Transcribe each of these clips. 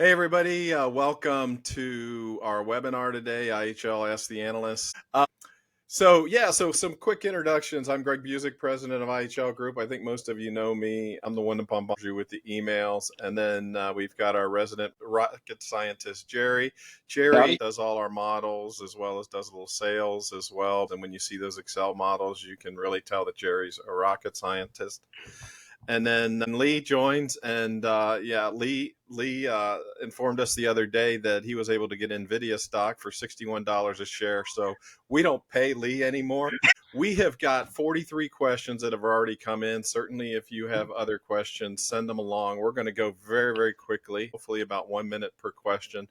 Hey, everybody. Welcome to our webinar today, IHL Ask the Analysts. So some quick introductions. I'm Greg Busick, president of IHL Group. I think most of you know me. I'm the one to bombard you with the emails. And then we've got our resident rocket scientist, Jerry. Jerry does all our models as well as does a little sales as well. And when you see those Excel models, you can really tell that Jerry's a rocket scientist. And then Lee joins, and Lee informed us the other day that he was able to get NVIDIA stock for $61 a share. So we don't pay Lee anymore. We have got 43 questions that have already come in. Certainly, if you have other questions, send them along. We're going to go very, very quickly, hopefully about 1 minute per question.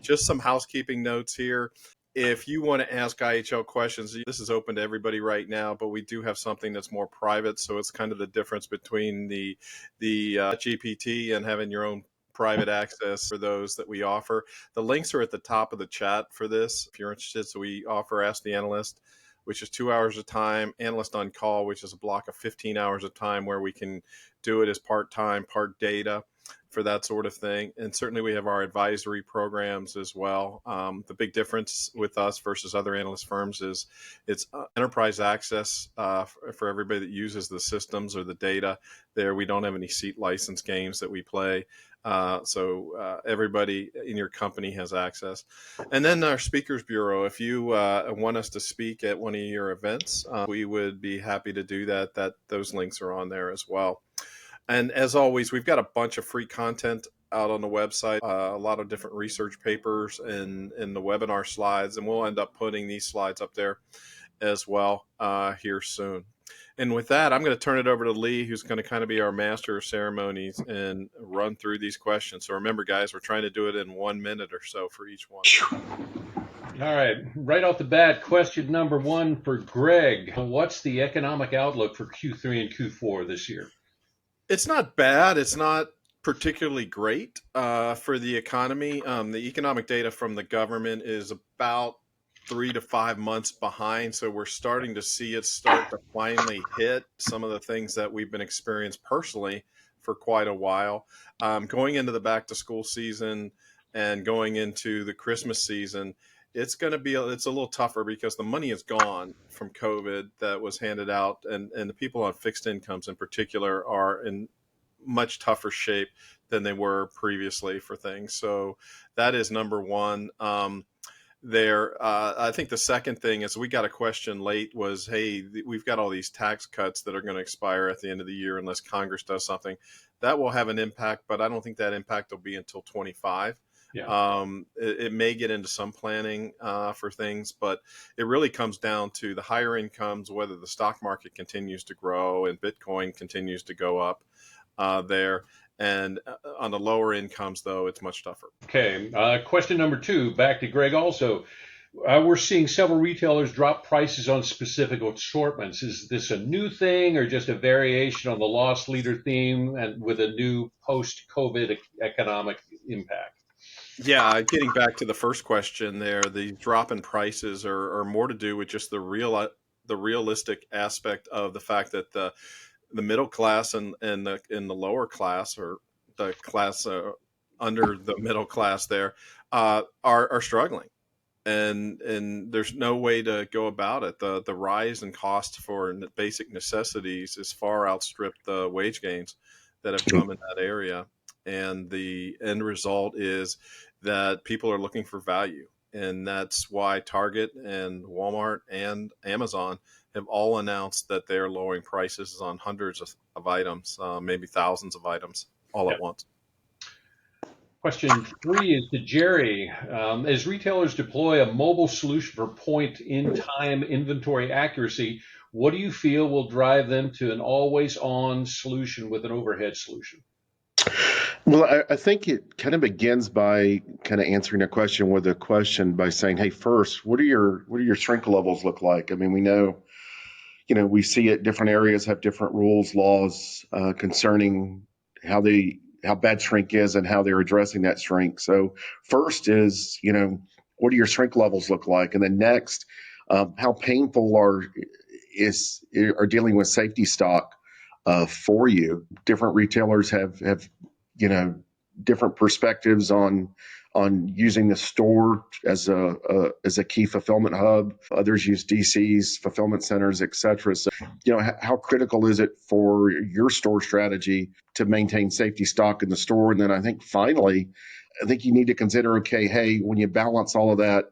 Just some housekeeping notes here. If you want to ask IHL questions, this is open to everybody right now, but we do have something that's more private. So it's kind of the difference between the GPT and having your own private access for those that we offer. The links are at the top of the chat for this if you're interested. So we offer Ask the Analyst, which is 2 hours of time, Analyst on Call, which is a block of 15 hours of time where we can do it as part-time, part data for that sort of thing. And certainly we have our advisory programs as well. The big difference with us versus other analyst firms is it's enterprise access for everybody that uses the systems or the data there. We don't have any seat license games that we play. So everybody in your company has access. And then our Speakers Bureau, if you want us to speak at one of your events, we would be happy to do that. Those links are on there as well. And as always, we've got a bunch of free content out on the website, a lot of different research papers and the webinar slides, and we'll end up putting these slides up there as well here soon. And with that, I'm going to turn it over to Lee, who's going to kind of be our master of ceremonies and run through these questions. So remember, guys, we're trying to do it in 1 minute or so for each one. All right, right off the bat, question number one for Greg. What's the economic outlook for Q3 and Q4 this year? It's not bad. It's not particularly great for the economy. The economic data from the government is about 3 to 5 months behind. So we're starting to see it start to finally hit some of the things that we've been experiencing personally for quite a while. Going into the back to school season and going into the Christmas season, it's going to be it's a little tougher because the money is gone from COVID that was handed out, and the people on fixed incomes in particular are in much tougher shape than they were previously for things. So that is number one. I think the second thing is we got a question late was, hey, we've got all these tax cuts that are going to expire at the end of the year unless Congress does something. That will have an impact, but I don't think that impact will be until 25. Yeah. It may get into some planning for things, but it really comes down to the higher incomes, whether the stock market continues to grow and Bitcoin continues to go up there. And on the lower incomes, though, it's much tougher. Okay. Question number two, back to Greg also. We're seeing several retailers drop prices on specific assortments. Is this a new thing or just a variation on the loss leader theme and with a new post-COVID economic impact? Yeah, getting back to the first question there, the drop in prices are more to do with just the realistic aspect of the fact that the middle class and the lower class, or the class under the middle class there, are struggling. And there's no way to go about it. The rise in cost for basic necessities is far outstripped the wage gains that have come in that area. And the end result is that people are looking for value. And that's why Target and Walmart and Amazon have all announced that they're lowering prices on hundreds of items, maybe thousands of items all at once. Question three is to Jerry. As retailers deploy a mobile solution for point-in-time inventory accuracy, what do you feel will drive them to an always-on solution with an overhead solution? Well, I think it kind of begins by kind of answering a question with a question by saying, hey, first, what do your shrink levels look like? I mean, we know, we see it, different areas have different rules, laws concerning how bad shrink is and how they're addressing that shrink. So first is, what do your shrink levels look like? And then next, how painful are dealing with safety stock for you. Different retailers have different perspectives on using the store as a key fulfillment hub. Others use DCs, fulfillment centers, etc. So, how critical is it for your store strategy to maintain safety stock in the store? And then I think finally, you need to consider, okay, hey, when you balance all of that,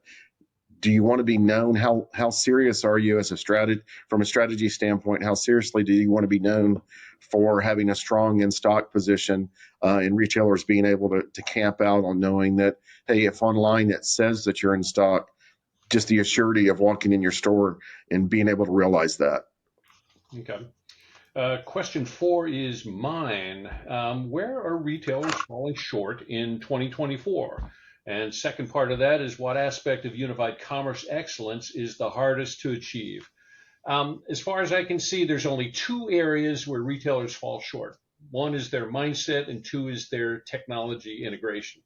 do you want to be known? How serious are you as a strategy, from a strategy standpoint? How seriously do you want to be known for having a strong in-stock position, and retailers being able to camp out on knowing that, hey, if online it says that you're in stock, just the assurity of walking in your store and being able to realize that. Okay. Question 4 is mine. Where are retailers falling short in 2024? And second part of that is, what aspect of unified commerce excellence is the hardest to achieve? As far as I can see, there's only 2 areas where retailers fall short. One is their mindset, and 2 is their technology integration.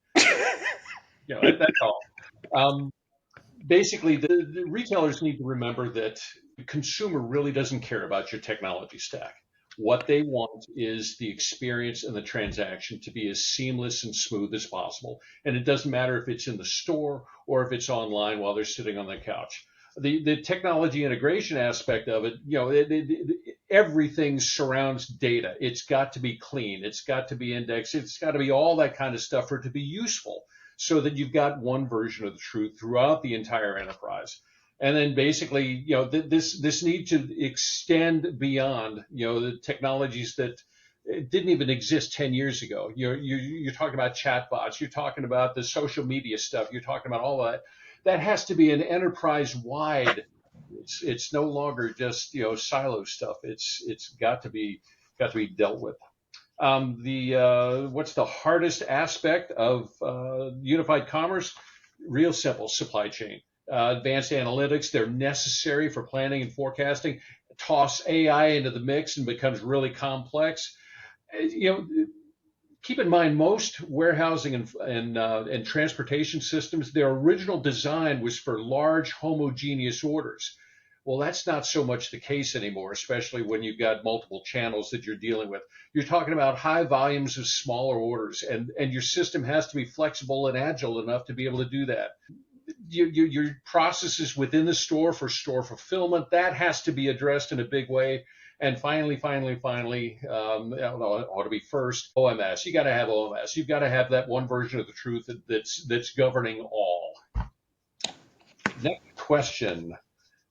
That's all. Basically, the retailers need to remember that the consumer really doesn't care about your technology stack. What they want is the experience and the transaction to be as seamless and smooth as possible. And it doesn't matter if it's in the store or if it's online while they're sitting on the couch. The technology integration aspect of it, everything surrounds data. It's got to be clean. It's got to be indexed. It's got to be all that kind of stuff for it to be useful, so that you've got one version of the truth throughout the entire enterprise. And then basically, this need to extend beyond, the technologies that didn't even exist 10 years ago. You're talking about chatbots. You're talking about the social media stuff. You're talking about all that. That has to be an enterprise-wide. It's no longer just silo stuff. It's got to be dealt with. What's the hardest aspect of unified commerce? Real simple: supply chain. Advanced analytics, they're necessary for planning and forecasting. Toss AI into the mix and becomes really complex. Keep in mind, most warehousing and transportation systems, their original design was for large homogeneous orders. Well, that's not so much the case anymore, especially when you've got multiple channels that you're dealing with. You're talking about high volumes of smaller orders, and your system has to be flexible and agile enough to be able to do that. Your processes within the store for store fulfillment, that has to be addressed in a big way. And finally, it ought to be first, OMS. You got to have OMS. You've got to have that one version of the truth that's governing all. Next question.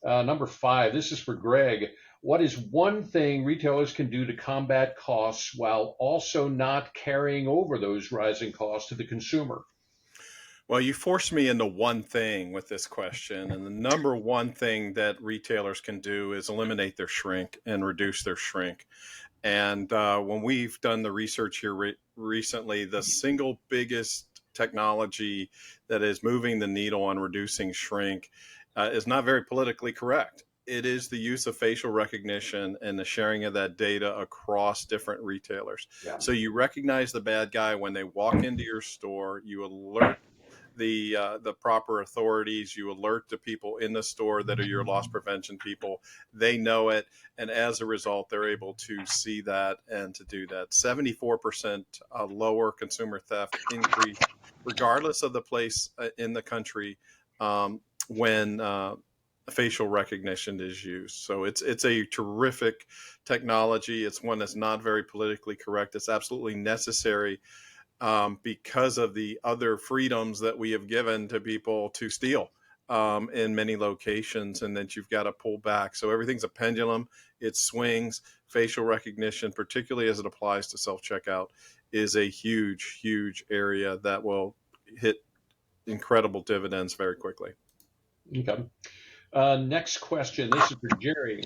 Number 5, this is for Greg. What is one thing retailers can do to combat costs while also not carrying over those rising costs to the consumer? Well, you forced me into one thing with this question. And the number one thing that retailers can do is eliminate their shrink and reduce their shrink. And when we've done the research here recently, the single biggest technology that is moving the needle on reducing shrink is not very politically correct. It is the use of facial recognition and the sharing of that data across different retailers. Yeah. So you recognize the bad guy when they walk into your store. You alert the proper authorities. You alert the people in the store that are your loss prevention people. They know it, and as a result, they're able to see that and to do that. 74% lower consumer theft increase, regardless of the place in the country, when facial recognition is used. So it's a terrific technology. It's one that's not very politically correct. It's absolutely necessary because of the other freedoms that we have given to people to steal in many locations, and that you've got to pull back. So everything's a pendulum. It swings. Facial recognition, particularly as it applies to self-checkout, is a huge, huge area that will hit incredible dividends very quickly. Okay. Next question. This is for Jerry.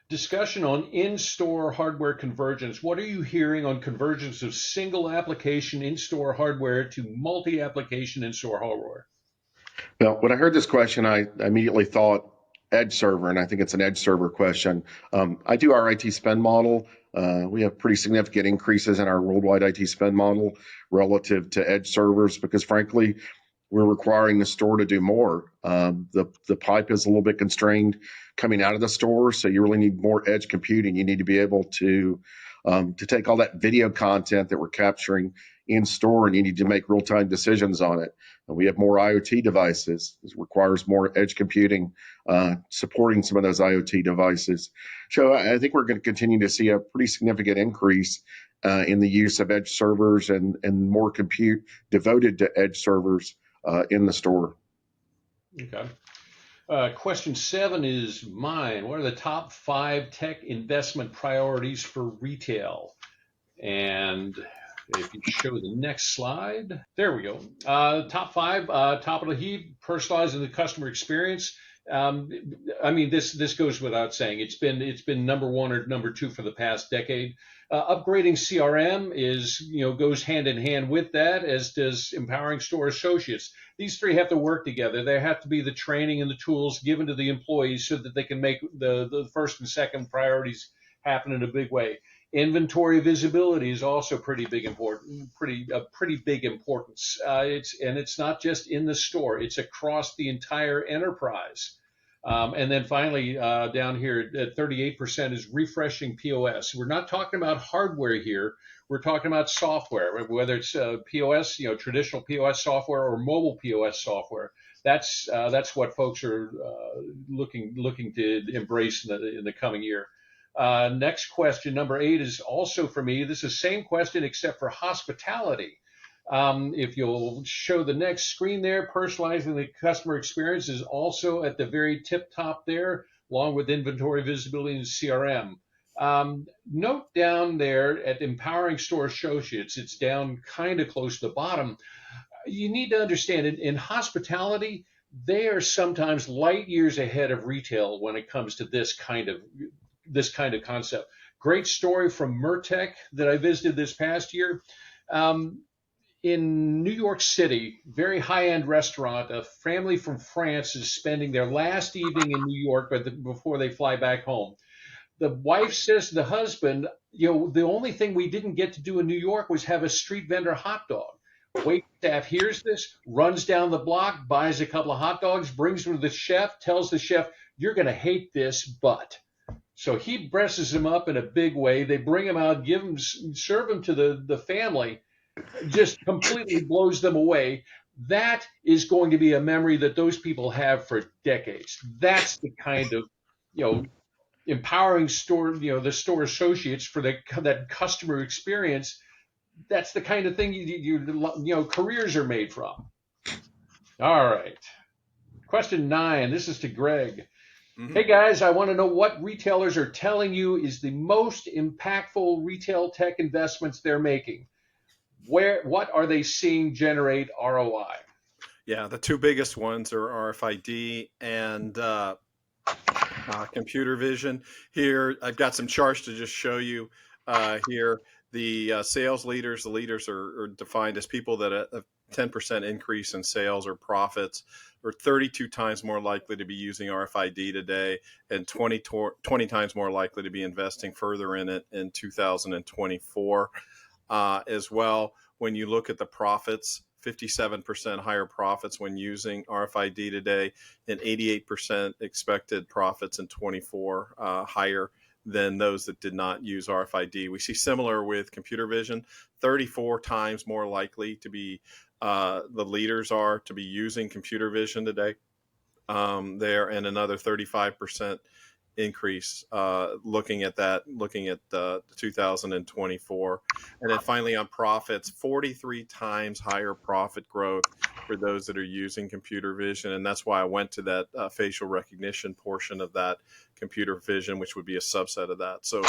Discussion on in-store hardware convergence. What are you hearing on convergence of single application in-store hardware to multi-application in-store hardware? Well, when I heard this question, I immediately thought edge server, and I think it's an edge server question. I do our IT spend model. We have pretty significant increases in our worldwide IT spend model relative to edge servers because, frankly, we're requiring the store to do more. The pipe is a little bit constrained coming out of the store, so you really need more edge computing. You need to be able to to take all that video content that we're capturing in store, and you need to make real-time decisions on it. And we have more IoT devices. This requires more edge computing, supporting some of those IoT devices. So I think we're going to continue to see a pretty significant increase in the use of edge servers and more compute devoted to edge servers in the store. Okay. Question 7 is mine. What are the top 5 tech investment priorities for retail? And if you show the next slide, there we go. Top 5, top of the heap, personalizing the customer experience. I mean, this goes without saying. It's been number 1 or number 2 for the past decade. Upgrading CRM goes hand in hand with that, as does empowering store associates. These 3 have to work together. There have to be the training and the tools given to the employees so that they can make the first and second priorities happen in a big way. Inventory visibility is also pretty big big importance. It's not just in the store; it's across the entire enterprise. And then finally, down here at 38% is refreshing POS. We're not talking about hardware here. We're talking about software, whether it's POS, traditional POS software or mobile POS software. That's what folks are looking to embrace in the coming year. Next question, number 8, is also for me. This is the same question except for hospitality. If you'll show the next screen there, personalizing the customer experience is also at the very tip top there, along with inventory visibility and CRM. Note down there at empowering store associates, it's down kind of close to the bottom. You need to understand in hospitality, they are sometimes light years ahead of retail when it comes to this kind of concept. Great story from Mertec that I visited this past year. In New York City, very high-end restaurant, a family from France is spending their last evening in New York before they fly back home. The wife says to the husband, the only thing we didn't get to do in New York was have a street vendor hot dog. Wait staff hears this, runs down the block, buys a couple of hot dogs, brings them to the chef, tells the chef, you're going to hate this, but. So he dresses him up in a big way. They bring him out, serve him to the family, just completely blows them away. That is going to be a memory that those people have for decades. That's the kind of, empowering the store associates for that customer experience. That's the kind of thing careers are made from. All right. Question 9. This is to Greg. Mm-hmm. Hey guys, I want to know what retailers are telling you is the most impactful retail tech investments they're making. What are they seeing generate ROI? Yeah, the 2 biggest ones are RFID and computer vision. Here, I've got some charts to just show you here. The sales leaders, the leaders are defined as people that a 10% increase in sales or profits are 32 times more likely to be using RFID today and 20 times more likely to be investing further in it in 2024 as well. When you look at the profits, 57% higher profits when using RFID today and 88% expected profits in 24 higher than those that did not use RFID. We see similar with computer vision, 34 times more likely to be the leaders are to be using computer vision today there, and another 35% increase looking at 2024. And then finally on profits, 43 times higher profit growth for those that are using computer vision. And that's why I went to that facial recognition portion of that computer vision, which would be a subset of that. So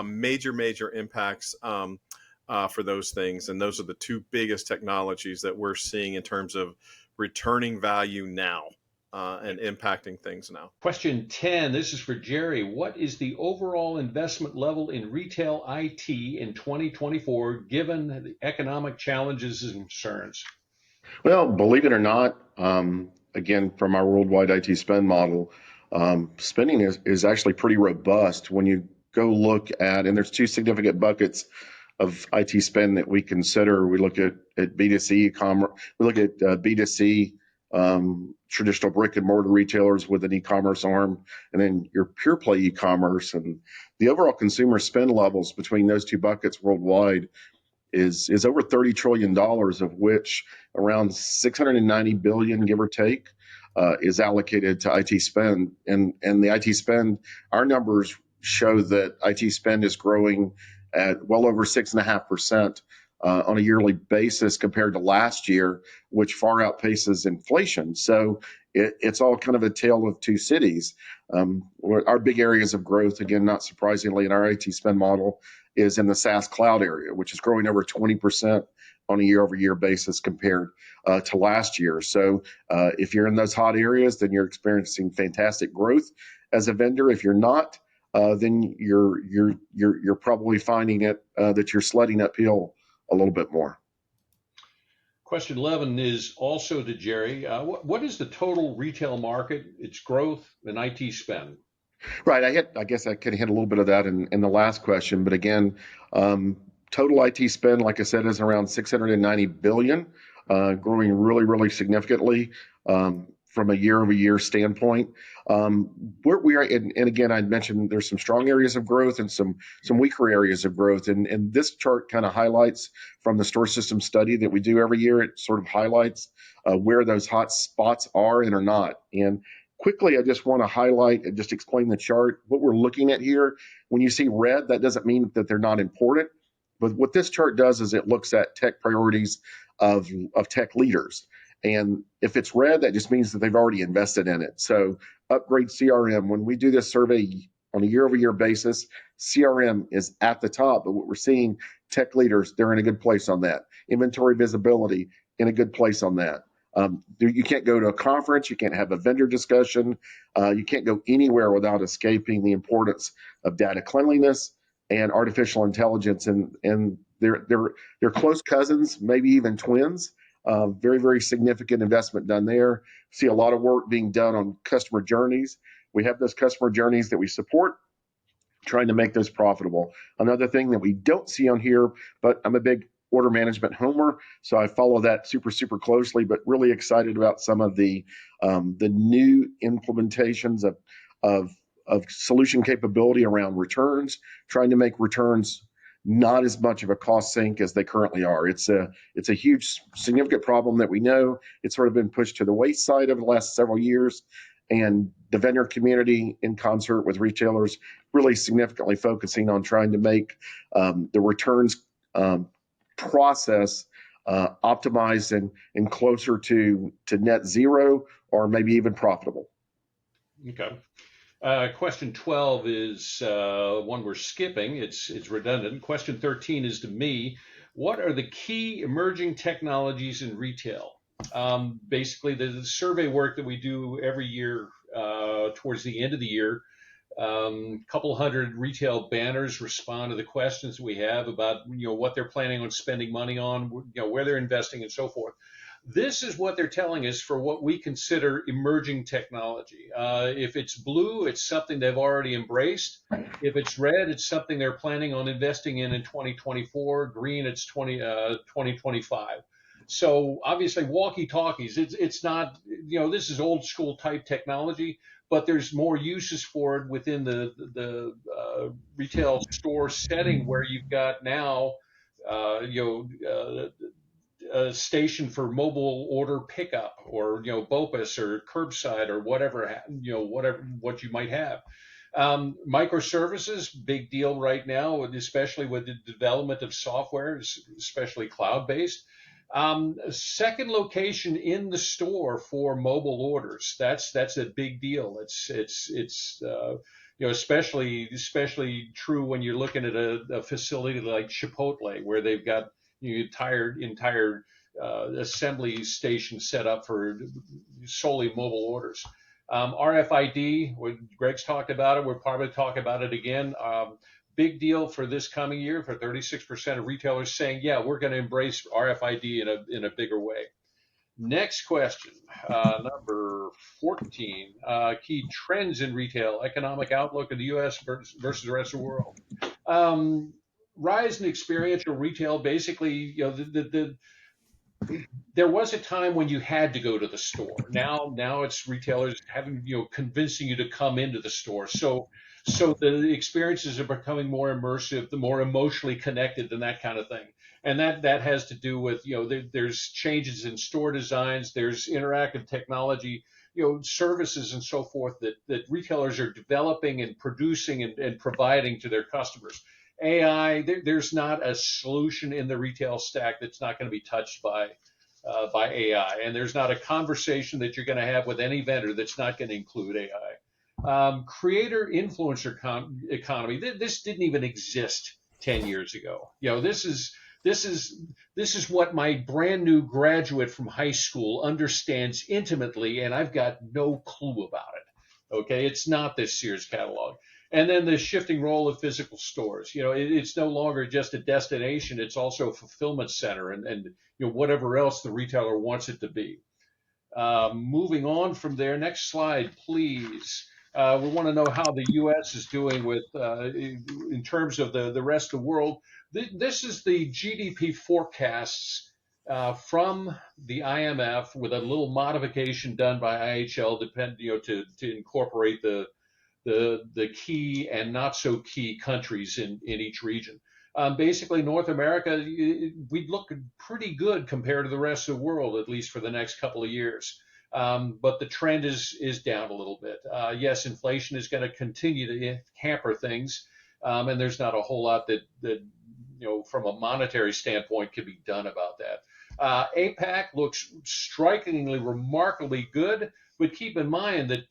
major impacts for those things. And those are the 2 biggest technologies that we're seeing in terms of returning value now. And impacting things now. Question 10, this is for Jerry. What is the overall investment level in retail IT in 2024, given the economic challenges and concerns? Well, believe it or not, again, from our worldwide IT spend model, spending is actually pretty robust when you go look at, and there's 2 significant buckets of IT spend that we consider. We look at B2C e-commerce, we look at B2C traditional brick and mortar retailers with an e-commerce arm, and then your pure play e-commerce. And the overall consumer spend levels between those two buckets worldwide is over $30 trillion, of which around 690 billion, give or take, is allocated to IT spend. And the IT spend, our numbers show that IT spend is growing at well over 6.5% on a yearly basis compared to last year, which far outpaces inflation. So it's all kind of a tale of two cities. Our big areas of growth, again, not surprisingly, in our IT spend model is in the SaaS cloud area, which is growing over 20% on a year-over-year basis compared to last year. So if you're in those hot areas, then you're experiencing fantastic growth as a vendor. If you're not, then you're probably finding it that you're sledding uphill a little bit more. Question 11 is also to Jerry. What is the total retail market, its growth, and IT spend? Right. I guess I could hit a little bit of that in the last question, but again, total IT spend, like I said, is around 690 billion, growing really, really significantly from a year-over-year standpoint. Where we are, and again, I mentioned there's some strong areas of growth and some weaker areas of growth, and this chart kind of highlights from the store system study that we do every year. It sort of highlights where those hot spots are and are not. And quickly, I just want to highlight and just explain the chart. What we're looking at here, when you see red, that doesn't mean that they're not important. But what this chart does is it looks at tech priorities of tech leaders. And if it's red, that just means that they've already invested in it. So upgrade CRM. When we do this survey on a year-over-year basis, CRM is at the top. But what we're seeing, tech leaders, they're in a good place on that. Inventory visibility, in a good place on that. You can't go to a conference, you can't have a vendor discussion, you can't go anywhere without escaping the importance of data cleanliness and artificial intelligence, and they're close cousins, maybe even twins. Very, very significant investment done there. See a lot of work being done on customer journeys. We have those customer journeys that we support, trying to make those profitable. Another thing that we don't see on here, but I'm a big order management homer, so I follow that super, super closely, but really excited about some of the new implementations of solution capability around returns, trying to make returns not as much of a cost sink as they currently are. It's a huge, significant problem that we know. It's sort of been pushed to the wayside over the last several years, and the vendor community, in concert with retailers, really significantly focusing on trying to make the returns process optimized and closer to net zero, or maybe even profitable. Okay. Question 12 is one we're skipping. It's redundant. Question 13 is to me. What are the key emerging technologies in retail? Basically, the survey work that we do every year towards the end of the year, a couple hundred retail banners respond to the questions we have about what they're planning on spending money on, where they're investing, and so forth. This is what they're telling us for what we consider emerging technology. If it's blue, it's something they've already embraced. If it's red, it's something they're planning on investing in 2024. Green, it's 2025. So obviously, walkie-talkies, it's not, this is old school type technology, but there's more uses for it within the retail store setting, where you've got now, a station for mobile order pickup, or BOPUS or curbside, or whatever what you might have. Microservices, big deal right now, especially with the development of software, especially cloud-based. Second location in the store for mobile orders. That's a big deal. It's especially true when you're looking at a facility like Chipotle, where they've got entire assembly station set up for solely mobile orders. RFID, Greg's talked about it. We'll probably talk about it again. Big deal for this coming year, for 36% of retailers saying, yeah, we're going to embrace RFID in a bigger way. Next question, number 14, key trends in retail, economic outlook in the U.S. versus the rest of the world. Rise in experiential retail, basically, there was a time when you had to go to the store. Now it's retailers having, convincing you to come into the store. So the experiences are becoming more immersive, the more emotionally connected, and that kind of thing. And that has to do with, there's changes in store designs, there's interactive technology, services and so forth that retailers are developing and producing and providing to their customers. AI, there's not a solution in the retail stack that's not going to be touched by AI. And there's not a conversation that you're going to have with any vendor that's not going to include AI. Creator influencer economy. This didn't even exist 10 years ago. This is what my brand new graduate from high school understands intimately, and I've got no clue about it. Okay, it's not this Sears catalog. And then the shifting role of physical stores. It's no longer just a destination; it's also a fulfillment center, and whatever else the retailer wants it to be. Moving on from there, next slide, please. We want to know how the U.S. is doing with in terms of the rest of the world. This is the GDP forecasts from the IMF with a little modification done by IHL, to incorporate the key and not so key countries in each region. Basically, North America, we look pretty good compared to the rest of the world, at least for the next couple of years. But the trend is down a little bit. Yes, inflation is going to continue to hamper things, and there's not a whole lot that from a monetary standpoint can be done about that. APAC looks strikingly, remarkably good, but keep in mind that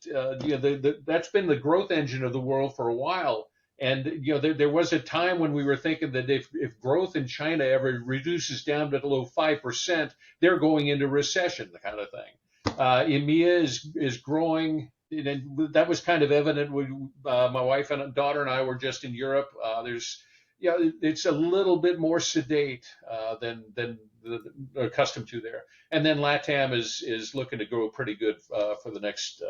that's been the growth engine of the world for a while. And there was a time when we were thinking that if growth in China ever reduces down to below 5%, they're going into recession, the kind of thing. EMEA is growing, and that was kind of evident when my wife and daughter and I were just in Europe. It's a little bit more sedate than accustomed to there. And then LATAM is looking to grow pretty good for the next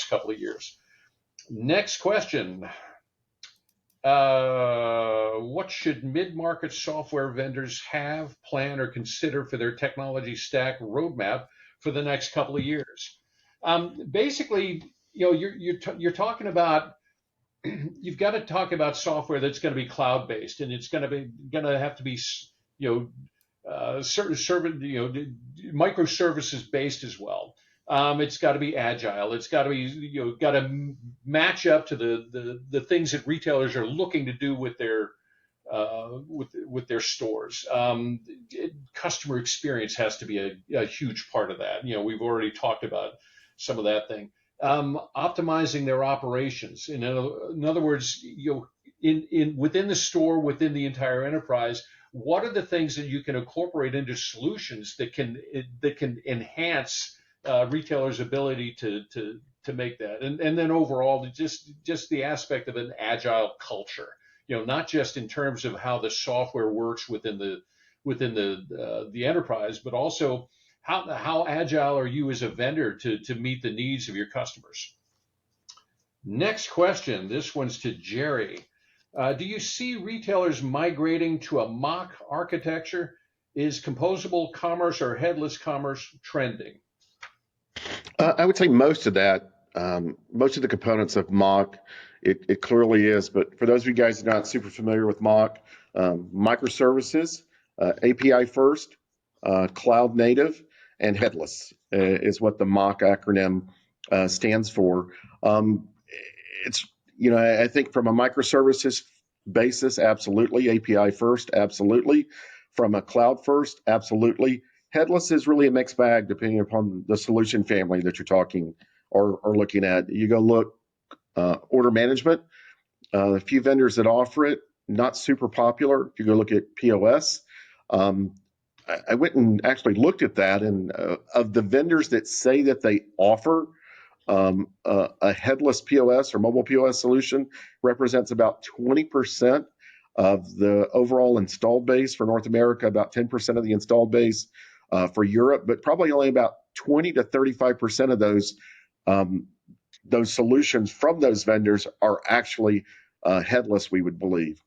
couple of years. Next question. What should mid-market software vendors have, plan, or consider for their technology stack roadmap for the next couple of years? Basically, you're talking about you've got to talk about software that's going to be cloud-based, and it's going to have to be microservices based as well. It's got to be agile. It's got to be got to match up to the things that retailers are looking to do with their stores. Customer experience has to be a huge part of that. We've already talked about some of that thing. Optimizing their operations. In other words, within the store, within the entire enterprise, what are the things that you can incorporate into solutions that can enhance retailers' ability to make that, and then overall just the aspect of an agile culture. Not just in terms of how the software works within the enterprise, but also how agile are you as a vendor to meet the needs of your customers? Next question. This one's to Jerry. Do you see retailers migrating to a MACH architecture? Is composable commerce or headless commerce trending? I would say most of that, most of the components of MACH, it clearly is. But for those of you guys who are not super familiar with MACH, microservices, API first, cloud native, and headless is what the MACH acronym stands for. It's I think from a microservices basis, absolutely. API first, absolutely. From a cloud first, absolutely. Headless is really a mixed bag depending upon the solution family that you're talking or looking at. You go look order management. A few vendors that offer it, not super popular. If you go look at POS, I went and actually looked at that, and of the vendors that say that they offer a headless POS or mobile POS solution, represents about 20% of the overall installed base for North America, about 10% of the installed base for Europe, but probably only about 20 to 35% of those solutions from those vendors are actually headless, we would believe.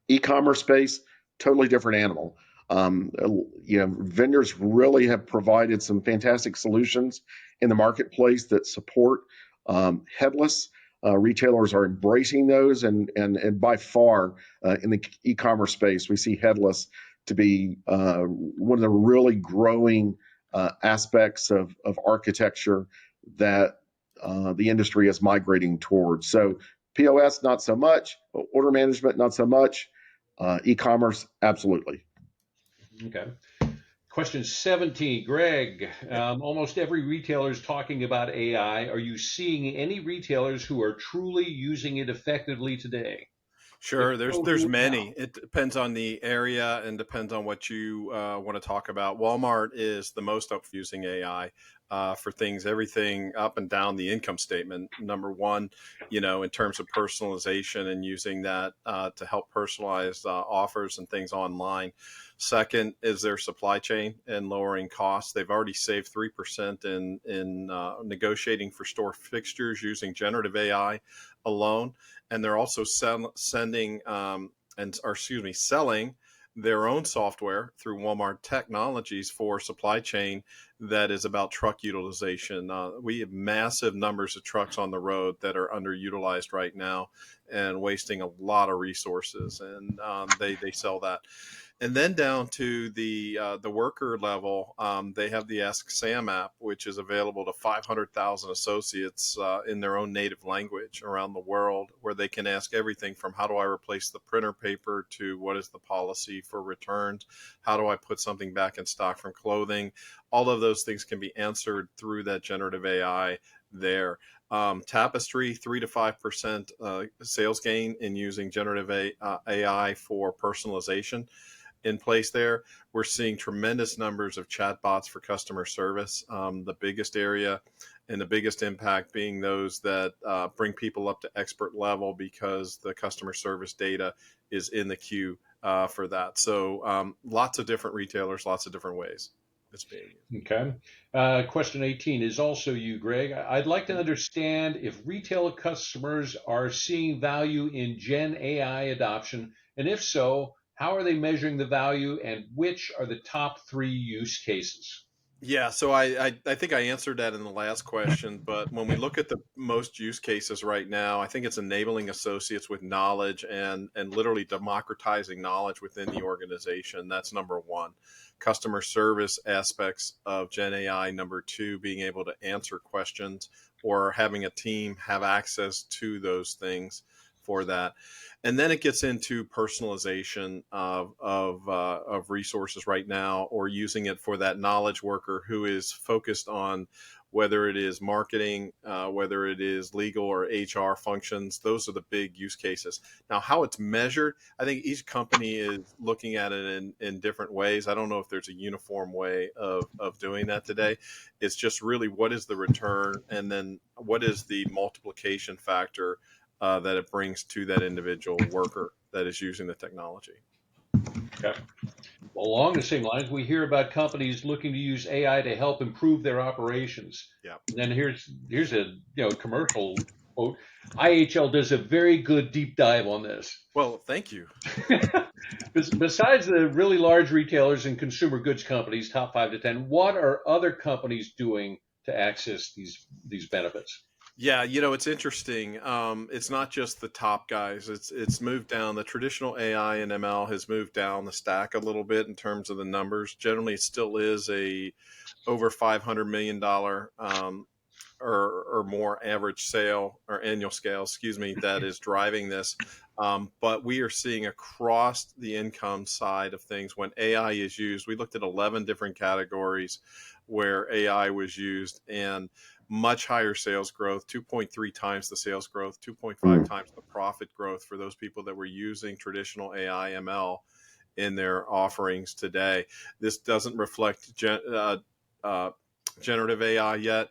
E-commerce space, totally different animal. Vendors really have provided some fantastic solutions in the marketplace that support headless. Retailers are embracing those, and by far in the e-commerce space, we see headless to be one of the really growing aspects of architecture that the industry is migrating towards. So POS, not so much. Order management, not so much. E-commerce, absolutely. Okay. Question 17, Greg. Almost every retailer is talking about AI. Are you seeing any retailers who are truly using it effectively today? If Sure, so, there's who and how? many. It depends on the area and depends on what you want to talk about. Walmart is the most up for using AI for things, everything up and down the income statement. Number one, in terms of personalization and using that to help personalize offers and things online. Second is their supply chain and lowering costs. They've already saved 3% in negotiating for store fixtures using generative AI alone, and they're also selling their own software through Walmart Technologies for supply chain that is about truck utilization. We have massive numbers of trucks on the road that are underutilized right now and wasting a lot of resources, and they sell that. And then down to the worker level, they have the Ask Sam app, which is available to 500,000 associates in their own native language around the world, where they can ask everything from how do I replace the printer paper to what is the policy for returns, how do I put something back in stock from clothing. All of those things can be answered through that generative AI there. Tapestry, 3 to 5% sales gain in using generative AI for personalization in place there. We're seeing tremendous numbers of chatbots for customer service. The biggest area and the biggest impact being those that bring people up to expert level because the customer service data is in the queue for that. So lots of different retailers, lots of different ways it's being used. Okay. Question 18 is also you, Greg. I'd like to understand if retail customers are seeing value in Gen AI adoption, and if so, how are they measuring the value, and which are the top 3 use cases? Yeah, so I think I answered that in the last question, but when we look at the most use cases right now, I think it's enabling associates with knowledge and literally democratizing knowledge within the organization. That's number one. Customer service aspects of Gen AI, number two, being able to answer questions or having a team have access to those things for that. And then it gets into personalization of resources right now, or using it for that knowledge worker who is focused on whether it is marketing, whether it is legal or HR functions. Those are the big use cases. Now, how it's measured, I think each company is looking at it in different ways. I don't know if there's a uniform way of doing that today. It's just really what is the return, and then what is the multiplication factor that it brings to that individual worker that is using the technology. Okay. Well, along the same lines, we hear about companies looking to use AI to help improve their operations. Yeah. And then here's a commercial quote. IHL does a very good deep dive on this. Well, thank you. Besides the really large retailers and consumer goods companies, top 5 to 10, what are other companies doing to access these benefits? Yeah, it's interesting. It's not just the top guys. It's moved down. The traditional AI and ML has moved down the stack a little bit in terms of the numbers. Generally, it still is a over $500 million or more average sale or annual scale, excuse me, that is driving this. But we are seeing across the income side of things when AI is used. We looked at 11 different categories where AI was used, and much higher sales growth, 2.3 times the sales growth, 2.5 times the profit growth for those people that were using traditional AI ML in their offerings today. This doesn't reflect generative AI yet.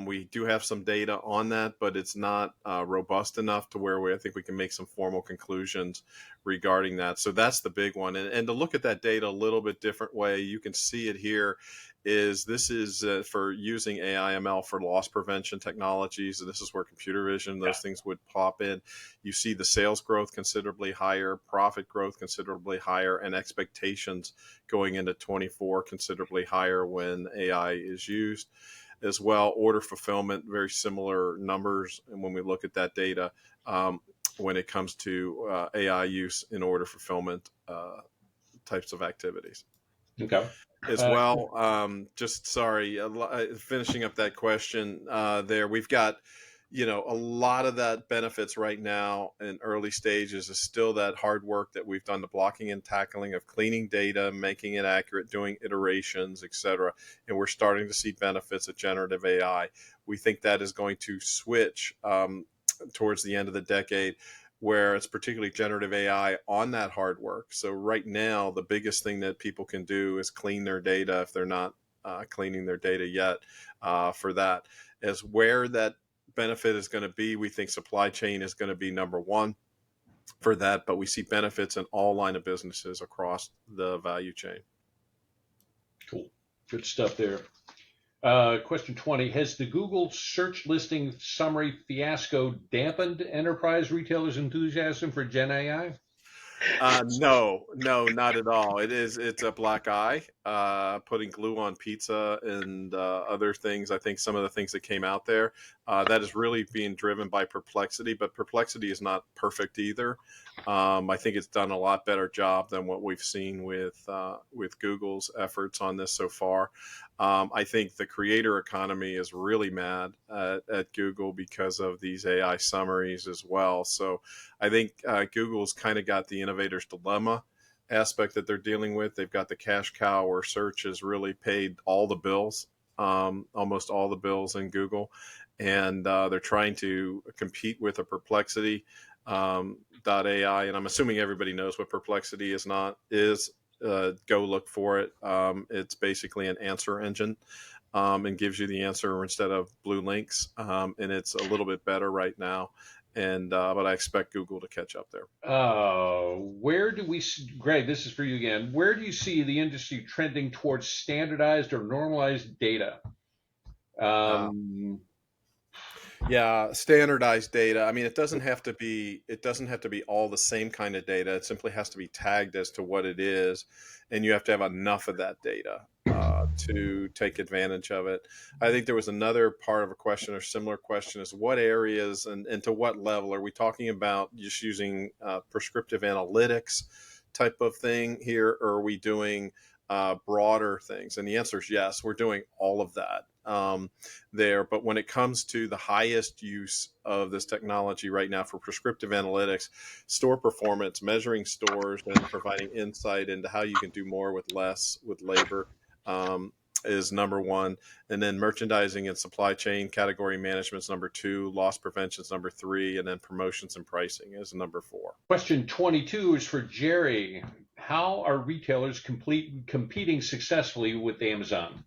We do have some data on that, but it's not robust enough to where I think we can make some formal conclusions regarding that. So that's the big one. And to look at that data a little bit different way, you can see it here. This is for using AI ML for loss prevention technologies. And this is where computer vision, those things would pop in. You see the sales growth considerably higher, profit growth considerably higher, and expectations going into 24 considerably higher when AI is used as well. Order fulfillment, very similar numbers. And when we look at that data, when it comes to AI use in order fulfillment types of activities. Okay. As well, just sorry, finishing up that question there, we've got, a lot of that benefits right now in early stages is still that hard work that we've done, the blocking and tackling of cleaning data, making it accurate, doing iterations, etc. And we're starting to see benefits of generative AI. We think that is going to switch towards the end of the decade, where it's particularly generative AI on that hard work. So right now, the biggest thing that people can do is clean their data if they're not cleaning their data yet. For that, as where that benefit is going to be, we think supply chain is going to be number one for that, but we see benefits in all line of businesses across the value chain. Cool. Good stuff there. Question 20, has the Google search listing summary fiasco dampened enterprise retailers' enthusiasm for Gen AI? No, not at all. It's a black eye, putting glue on pizza and other things. I think some of the things that came out there, that is really being driven by Perplexity, but Perplexity is not perfect either. I think it's done a lot better job than what we've seen with Google's efforts on this so far. I think the creator economy is really mad at Google because of these AI summaries as well. So I think Google's kind of got the innovator's dilemma aspect that they're dealing with. They've got the cash cow where search has really paid all the bills, almost all the bills in Google. And they're trying to compete with a Perplexity .ai. And I'm assuming everybody knows what Perplexity is. Go look for it. It's basically an answer engine and gives you the answer instead of blue links. And it's a little bit better right now. And but I expect Google to catch up there. Where do we, Greg, this is for you again. Where do you see the industry trending towards standardized or normalized data? Yeah, standardized data. I mean, it doesn't have to be all the same kind of data. It simply has to be tagged as to what it is, and you have to have enough of that data to take advantage of it. I think there was another part of a question or similar question is what areas and to what level are we talking about just using prescriptive analytics type of thing here, or are we doing broader things? And the answer is yes, we're doing all of that there. But when it comes to the highest use of this technology right now for prescriptive analytics, store performance, measuring stores and providing insight into how you can do more with less with labor is number one. And then merchandising and supply chain category management is number two, loss prevention is number three, and then promotions and pricing is number four. Question 22 is for Jerry. How are retailers competing successfully with Amazon?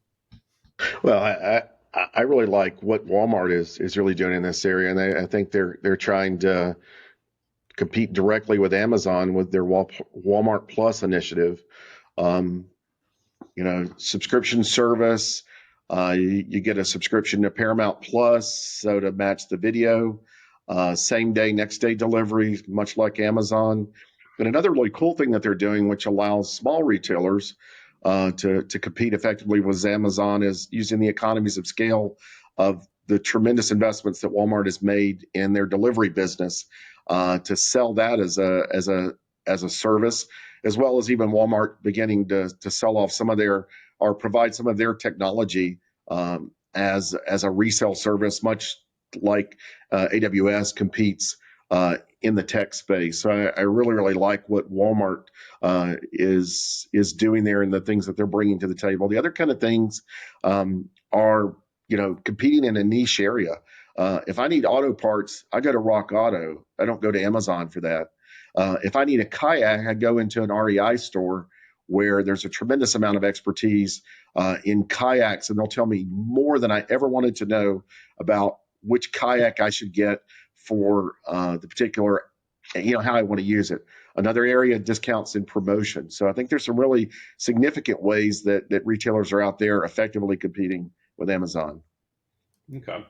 Well, I really like what Walmart is really doing in this area, and I think they're trying to compete directly with Amazon with their Walmart Plus initiative. Subscription service. You get a subscription to Paramount Plus, so to match the video, same day, next day delivery, much like Amazon. But another really cool thing that they're doing, which allows small retailers to compete effectively with Amazon, is using the economies of scale of the tremendous investments that Walmart has made in their delivery business to sell that as a service, as well as even Walmart beginning to sell off some of their or provide some of their technology as a resale service, much like AWS competes in the tech space. So I really like what Walmart is doing there and the things that they're bringing to the table. The other kind of things are competing in a niche area. If I need auto parts, I go to Rock Auto. I don't go to Amazon for that. If I need a kayak, I go into an REI store where there's a tremendous amount of expertise in kayaks, and they'll tell me more than I ever wanted to know about which kayak I should get for the particular, how I want to use it. Another area, discounts and promotion. So I think there's some really significant ways that retailers are out there effectively competing with Amazon. Okay.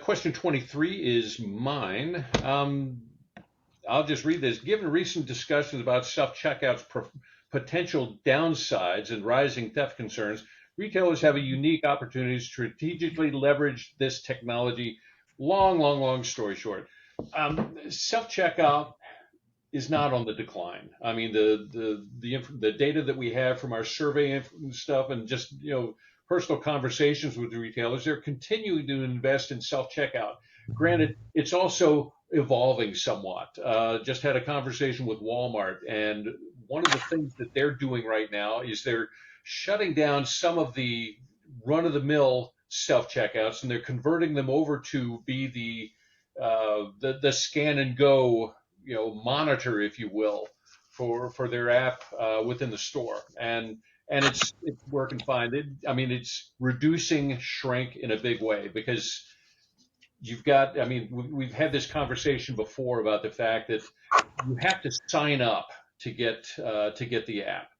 Question 23 is mine. I'll just read this. Given recent discussions about self-checkout's potential downsides and rising theft concerns, retailers have a unique opportunity to strategically leverage this technology. Long story short. Self-checkout is not on the decline. I mean, the data that we have from our survey and stuff, and just personal conversations with the retailers, they're continuing to invest in self-checkout. Granted, it's also evolving somewhat. Just had a conversation with Walmart, and one of the things that they're doing right now is they're shutting down some of the run-of-the-mill self-checkouts, and they're converting them over to be the scan and go monitor, if you will, for their app within the store, and it's working fine. It's reducing shrink in a big way, because we've had this conversation before about the fact that you have to sign up to get the app.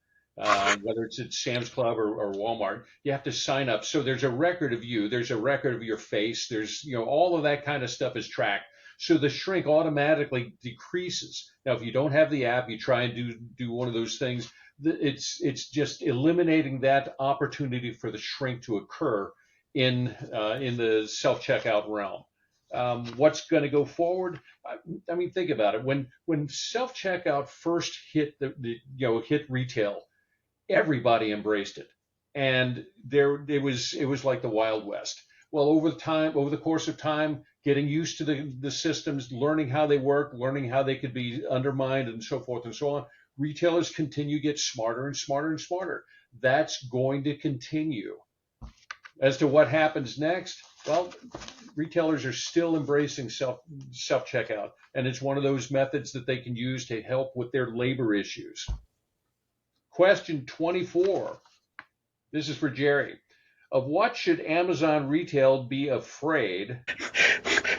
Whether it's at Sam's Club or Walmart, you have to sign up. So there's a record of you, there's a record of your face, there's all of that kind of stuff is tracked. So the shrink automatically decreases. Now, if you don't have the app, you try and do one of those things. It's just eliminating that opportunity for the shrink to occur in the self-checkout realm. What's going to go forward? I mean, think about it. When self-checkout first hit hit retail, everybody embraced it, and it was like the Wild West. Well, over the course of time, getting used to the systems, learning how they work, learning how they could be undermined, and so forth and so on, retailers continue to get smarter and smarter and smarter. That's going to continue. As to what happens next, well, retailers are still embracing self-checkout, and it's one of those methods that they can use to help with their labor issues. Question 24. This is for Jerry. Of what should Amazon retail be afraid?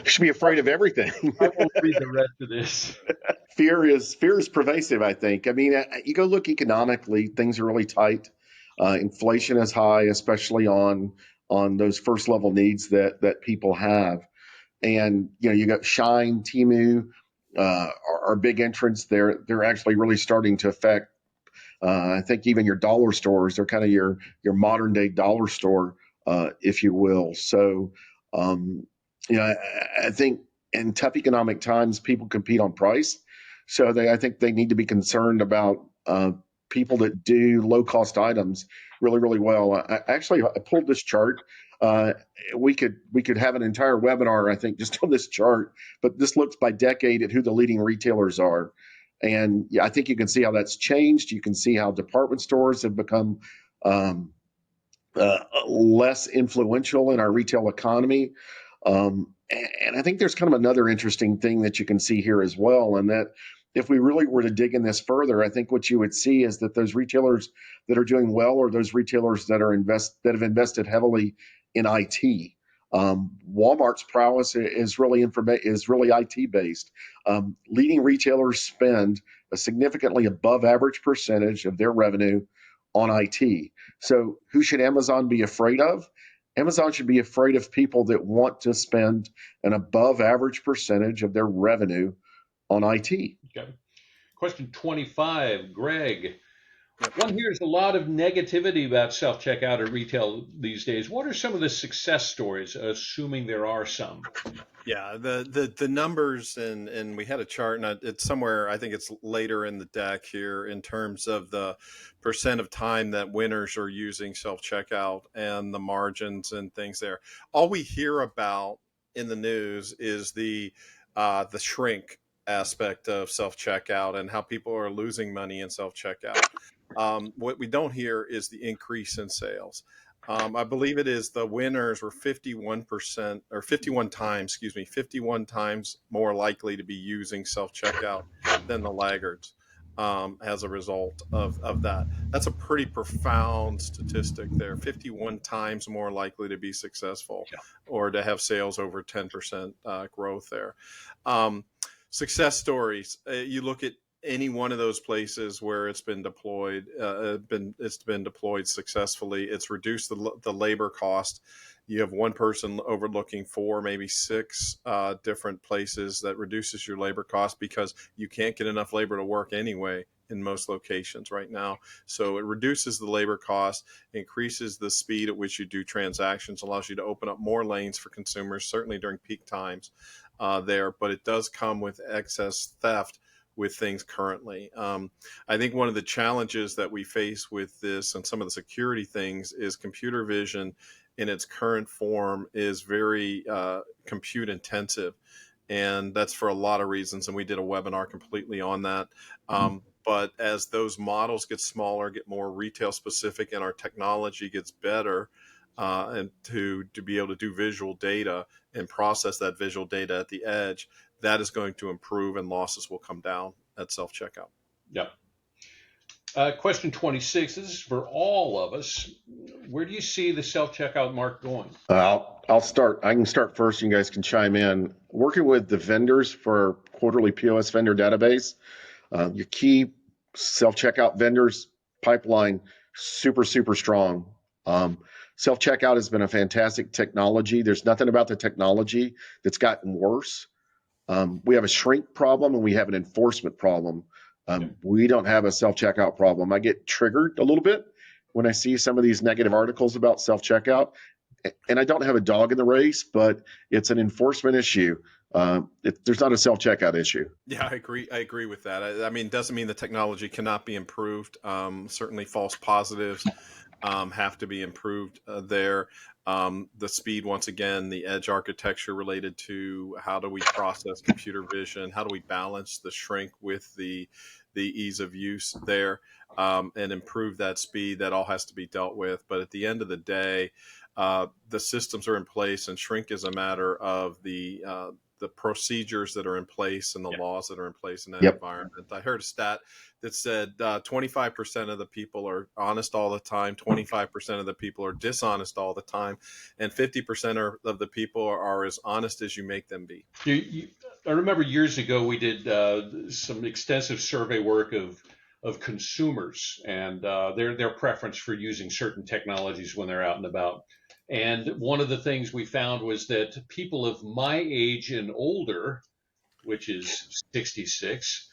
Should be afraid of everything. I won't read the rest of this. Fear is pervasive, I think. I mean, you go look economically, things are really tight. Inflation is high, especially on those first level needs that people have. And you got Shine, Temu, are big entrants. They're actually really starting to affect. I think even your dollar stores, they're kind of your modern day dollar store, if you will. So, I think in tough economic times, people compete on price. So I think they need to be concerned about people that do low cost items really, really well. I pulled this chart. We could have an entire webinar, I think, just on this chart, but this looks by decade at who the leading retailers are. And I think you can see how that's changed. You can see how department stores have become less influential in our retail economy. And I think there's kind of another interesting thing that you can see here as well, and that if we really were to dig in this further, I think what you would see is that those retailers that are doing well are those retailers that have invested heavily in IT. Walmart's prowess is really IT based. Leading retailers spend a significantly above average percentage of their revenue on IT. So who should Amazon be afraid of? Amazon should be afraid of people that want to spend an above average percentage of their revenue on IT. Okay. Question 25, Greg. One hears a lot of negativity about self-checkout at retail these days. What are some of the success stories, assuming there are some? Yeah, the numbers, and we had a chart, and it's somewhere, I think it's later in the deck here, in terms of the percent of time that winners are using self-checkout and the margins and things there. All we hear about in the news is the shrink aspect of self-checkout and how people are losing money in self-checkout. What we don't hear is the increase in sales. I believe it is the winners were 51% or 51 times, 51 times more likely to be using self-checkout than the laggards. as a result of that. That's a pretty profound statistic there. 51 times more likely to be successful or to have sales over 10% growth there. Success stories. You look at any one of those places where it's been deployed, it's been deployed successfully. It's reduced the labor cost. You have one person overlooking 4, maybe 6 different places. That reduces your labor cost because you can't get enough labor to work anyway in most locations right now. So it reduces the labor cost, increases the speed at which you do transactions, allows you to open up more lanes for consumers, certainly during peak times there. But it does come with excess theft with things currently. I think one of the challenges that we face with this and some of the security things is computer vision in its current form is very compute intensive. And that's for a lot of reasons. And we did a webinar completely on that. But as those models get smaller, get more retail specific, and our technology gets better, and to be able to do visual data and process that visual data at the edge, that is going to improve and losses will come down at self-checkout. Yep. Question 26. This is for all of us. Where do you see the self-checkout mark going? I'll start. I can start first. You guys can chime in. Working with the vendors for quarterly POS vendor database, your key self-checkout vendors pipeline, super strong. Self-checkout has been a fantastic technology. There's nothing about the technology that's gotten worse. We have a shrink problem and we have an enforcement problem. We don't have a self-checkout problem. I get triggered a little bit when I see some of these negative articles about self-checkout. And I don't have a dog in the race, but it's an enforcement issue. There's not a self-checkout issue. Yeah, I agree with that. I mean, it doesn't mean the technology cannot be improved. Certainly false positives have to be improved there. The speed, once again, the edge architecture related to how do we process computer vision, how do we balance the shrink with the ease of use there, and improve that speed. That all has to be dealt with. But at the end of the day, the systems are in place, and shrink is a matter of the procedures that are in place and the laws that are in place in that environment. I heard a stat that said 25% of the people are honest all the time, 25% of the people are dishonest all the time, and 50% of the people are as honest as you make them be. I remember years ago we did some extensive survey work of consumers and their preference for using certain technologies when they're out and about. And one of the things we found was that people of my age and older, which is 66,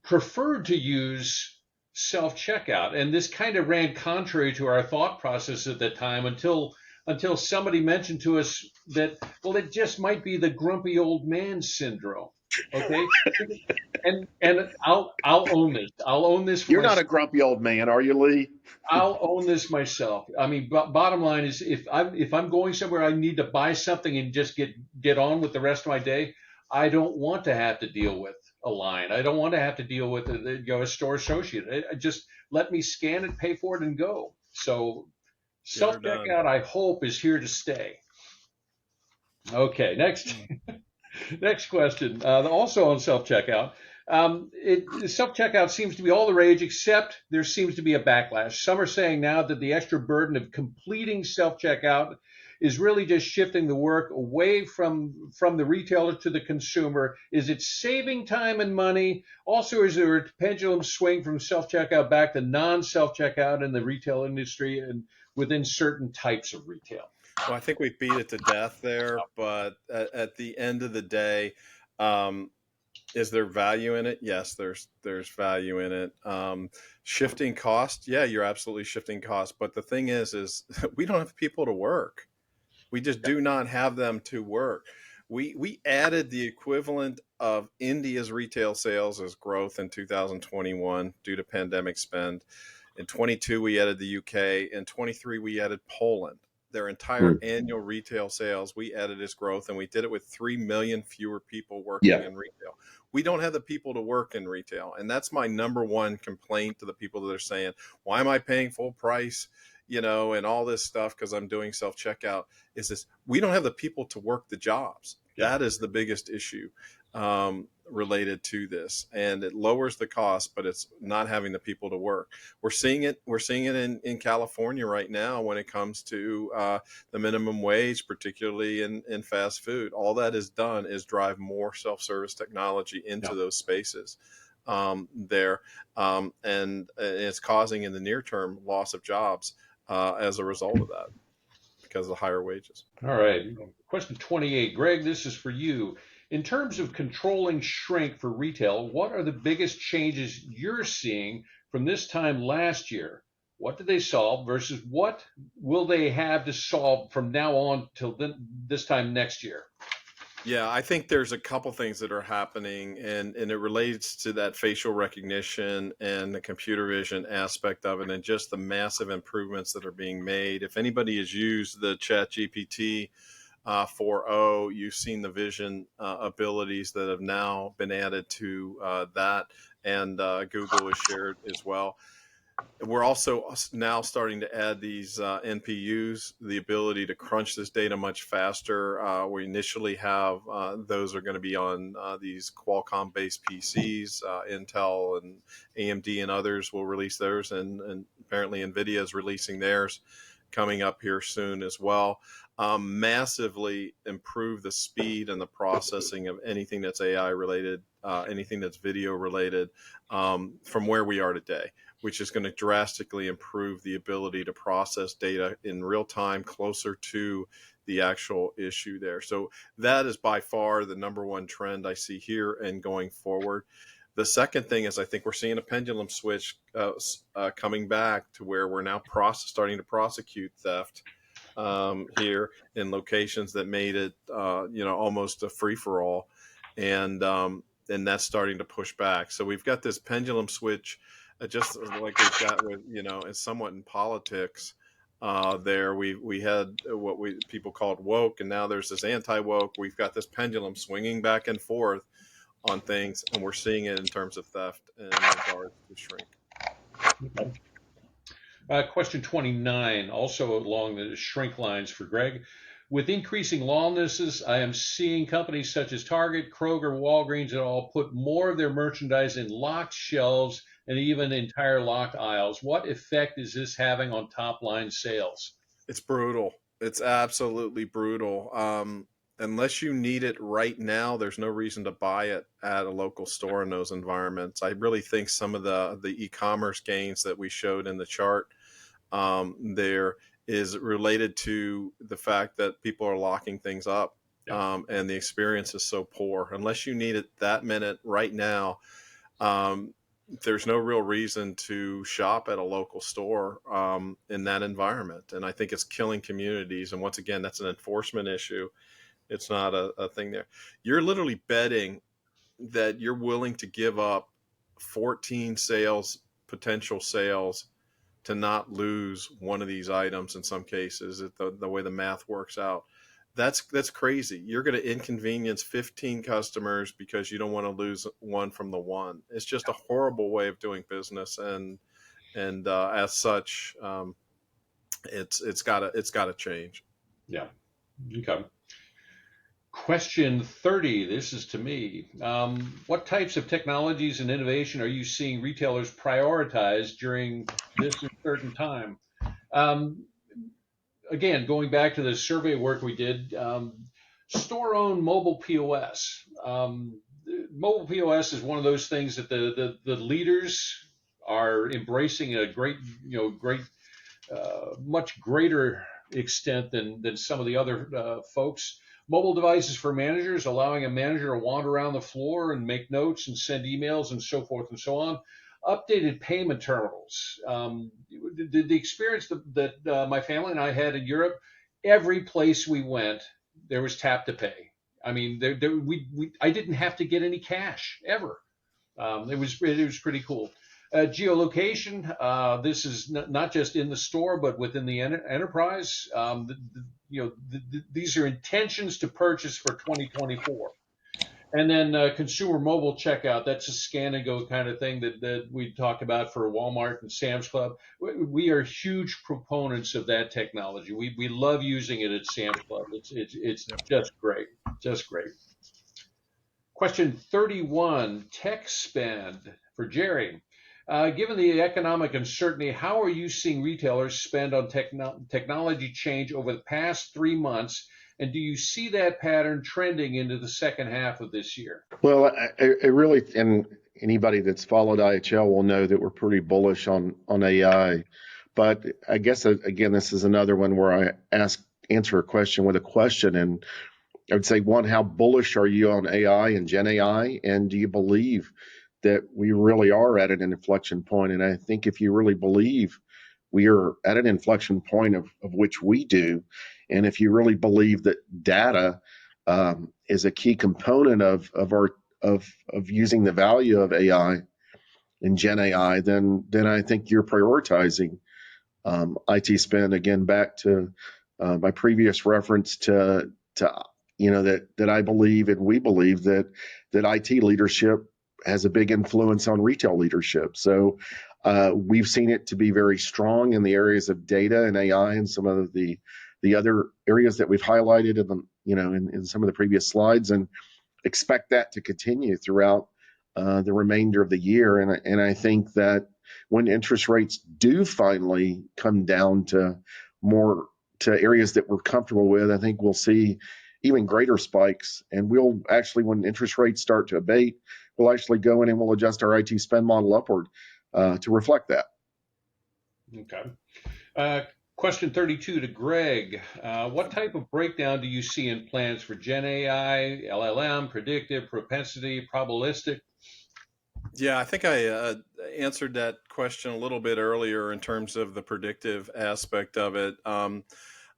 preferred to use self-checkout. And this kind of ran contrary to our thought process at the time until somebody mentioned to us that, well, it just might be the grumpy old man syndrome. Okay. And I'll own this. I'll own this. You're not a grumpy old man, are you, Lee? I'll own this myself. I mean, bottom line is, if I'm going somewhere, I need to buy something and just get on with the rest of my day. I don't want to have to deal with a line. I don't want to have to deal with a store associate. Just let me scan it, pay for it, and go. So self-checkout, I hope, is here to stay. Okay, next question. Also on self-checkout. Self-checkout seems to be all the rage, except there seems to be a backlash. Some are saying now that the extra burden of completing self-checkout is really just shifting the work away from the retailer to the consumer. Is it saving time and money? Also, is there a pendulum swing from self-checkout back to non-self-checkout in the retail industry and within certain types of retail? Well, I think we beat it to death there, but at the end of the day, is there value in it? Yes, there's value in it. Shifting cost, yeah, you're absolutely shifting cost. But the thing is we don't have people to work. We just do not have them to work. We added the equivalent of India's retail sales as growth in 2021 due to pandemic spend. In 22, we added the UK. In 23, we added Poland. Their entire annual retail sales, we added as growth, and we did it with 3 million fewer people working in retail. We don't have the people to work in retail. And that's my number one complaint to the people that are saying, why am I paying full price, and all this stuff because I'm doing self-checkout, is this: we don't have the people to work the jobs. That is the biggest issue. related to this, and it lowers the cost, but it's not having the people to work. We're seeing it in California right now when it comes to the minimum wage, particularly in fast food. All that is done is drive more self-service technology into those spaces there, and it's causing in the near term loss of jobs as a result of that because of the higher wages. All right. Question 28. Greg, this is for you. In terms of controlling shrink for retail, what are the biggest changes you're seeing from this time last year? What did they solve versus what will they have to solve from now on till this time next year? Yeah, I think there's a couple things that are happening, and it relates to that facial recognition and the computer vision aspect of it, and just the massive improvements that are being made. If anybody has used the Chat GPT 4.0, you've seen the vision abilities that have now been added to that, and Google has shared as well. We're also now starting to add these NPUs, the ability to crunch this data much faster. We initially have those are going to be on these Qualcomm-based PCs. Intel and AMD and others will release theirs, and apparently NVIDIA is releasing theirs coming up here soon as well. Massively improve the speed and the processing of anything that's AI related, anything that's video related, from where we are today, which is going to drastically improve the ability to process data in real time, closer to the actual issue there. So that is by far the number one trend I see here and going forward. The second thing is I think we're seeing a pendulum switch coming back to where we're now starting to prosecute theft here in locations that made it, almost a free-for-all, and that's starting to push back. So we've got this pendulum switch, just like we've got with, and somewhat in politics. There we had what people called woke, and now there's this anti-woke. We've got this pendulum swinging back and forth on things, and we're seeing it in terms of theft in regards to shrink. Question 29, also along the shrink lines for Greg. With increasing lawlessness, I am seeing companies such as Target, Kroger, Walgreens, and all put more of their merchandise in locked shelves and even entire locked aisles. What effect is this having on top line sales? It's brutal. It's absolutely brutal. Unless you need it right now, there's no reason to buy it at a local store in those environments. I really think some of the e-commerce gains that we showed in the chart there is related to the fact that people are locking things up, and the experience is so poor. Unless you need it that minute right now, there's no real reason to shop at a local store in that environment. And I think it's killing communities. And once again, that's an enforcement issue. It's not a thing there. You're literally betting that you're willing to give up 14 potential sales, to not lose one of these items in some cases, the way the math works out. That's crazy. You're going to inconvenience 15 customers because you don't want to lose one from the one. It's just a horrible way of doing business, and as such, it's got to change. Yeah. Okay. Question 30, this is to me. What types of technologies and innovation are you seeing retailers prioritize during this uncertain time? Again, going back to the survey work we did, store-owned mobile POS. Mobile POS is one of those things that the leaders are embracing a much greater extent than some of the other folks. Mobile devices for managers, allowing a manager to wander around the floor and make notes and send emails and so forth and so on. Updated payment terminals. The experience that my family and I had in Europe, every place we went, there was tap to pay. I mean, I didn't have to get any cash ever. It was pretty cool. Geolocation. This is not just in the store, but within the enterprise. These are intentions to purchase for 2024. And then consumer mobile checkout, that's a scan and go kind of thing that we talked about for Walmart and Sam's Club. We are huge proponents of that technology. We love using it at Sam's Club. It's just great, just great. Question 31, tech spend for Jerry. Given the economic uncertainty, how are you seeing retailers spend on technology change over the past 3 months? And do you see that pattern trending into the second half of this year? Well, I really, and anybody that's followed IHL will know that we're pretty bullish on AI. But I guess again, this is another one where I answer a question with a question, and I would say, one, how bullish are you on AI and Gen AI, and do you believe that we really are at an inflection point? And I think if you really believe we are at an inflection point of which we do, and if you really believe that data is a key component of using the value of AI and Gen AI, then I think you're prioritizing IT spend. Again, back to my previous reference to that I believe and we believe that IT leadership has a big influence on retail leadership. So we've seen it to be very strong in the areas of data and AI and some of the other areas that we've highlighted in some of the previous slides, and expect that to continue throughout the remainder of the year. And I think that when interest rates do finally come down to areas that we're comfortable with, I think we'll see even greater spikes. And we'll actually, when interest rates start to abate, we'll actually go in and we'll adjust our IT spend model upward to reflect that. Okay. Question 32 to Greg. What type of breakdown do you see in plans for Gen AI, LLM, predictive, propensity, probabilistic? Yeah, I think I answered that question a little bit earlier in terms of the predictive aspect of it.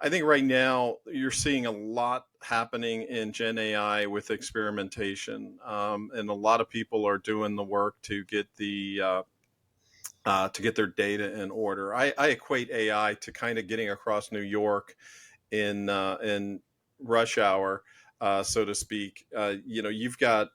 I think right now you're seeing a lot happening in Gen AI with experimentation, and a lot of people are doing the work to get their data in order. I equate AI to kind of getting across New York in rush hour, so to speak. You've got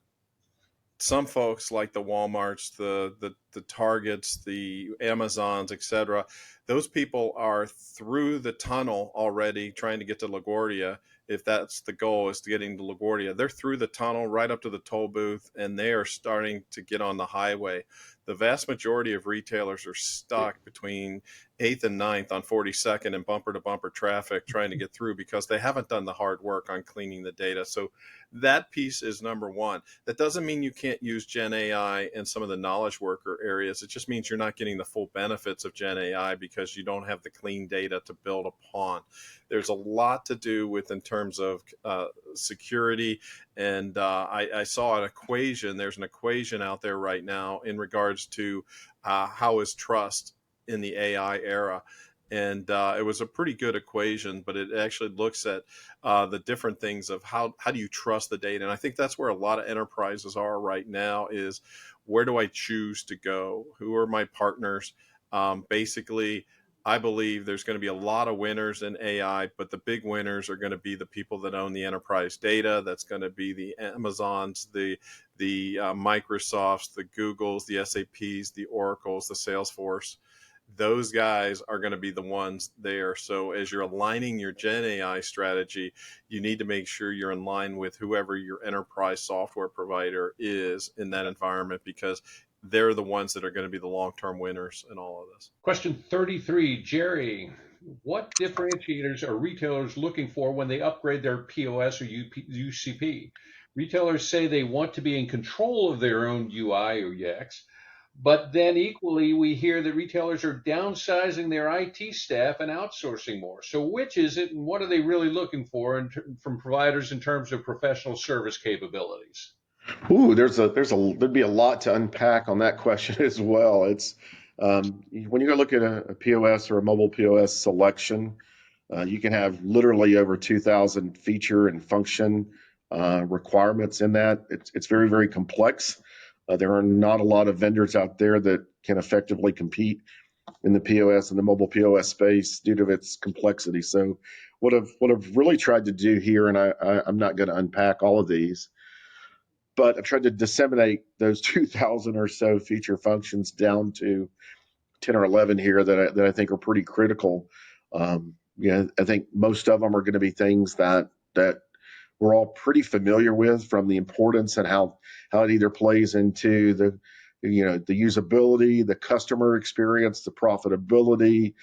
some folks like the Walmarts, the Targets, the Amazons, etc. Those people are through the tunnel already trying to get to LaGuardia. If that's the goal, is to getting to LaGuardia, they're through the tunnel right up to the toll booth, and they are starting to get on the highway. The vast majority of retailers are stuck between 8th and 9th on 42nd and bumper to bumper traffic trying to get through because they haven't done the hard work on cleaning the data. So that piece is number one. That doesn't mean you can't use Gen AI in some of the knowledge worker areas. It just means you're not getting the full benefits of Gen AI because you don't have the clean data to build upon. There's a lot to do with in terms of security. And I saw an equation. There's an equation out there right now in regards to how is trust in the AI era. And it was a pretty good equation, but it actually looks at the different things of how do you trust the data. And I think that's where a lot of enterprises are right now is, where do I choose to go? Who are my partners? Basically, I believe there's going to be a lot of winners in AI, but the big winners are going to be the people that own the enterprise data. That's going to be the Amazons, the Microsofts, the Googles, the SAPs, the Oracles, the Salesforce. Those guys are going to be the ones there. So as you're aligning your Gen AI strategy, you need to make sure you're in line with whoever your enterprise software provider is in that environment, because they're the ones that are going to be the long-term winners in all of this. Question 33, Jerry. What differentiators are retailers looking for when they upgrade their POS or UCP? Retailers say they want to be in control of their own UI or UX, but then equally we hear that retailers are downsizing their IT staff and outsourcing more. So which is it, and what are they really looking for from providers in terms of professional service capabilities? Ooh, there'd be a lot to unpack on that question as well. It's when you go look at a POS or a mobile POS selection, you can have literally over 2,000 feature and function requirements in that. It's very, very complex. There are not a lot of vendors out there that can effectively compete in the POS and the mobile POS space due to its complexity. So what I've really tried to do here, and I'm not going to unpack all of these, but I've tried to disseminate those 2,000 or so feature functions down to 10 or 11 here that I think are pretty critical. I think most of them are going to be things that we're all pretty familiar with, from the importance and how it either plays into the usability, the customer experience, the profitability,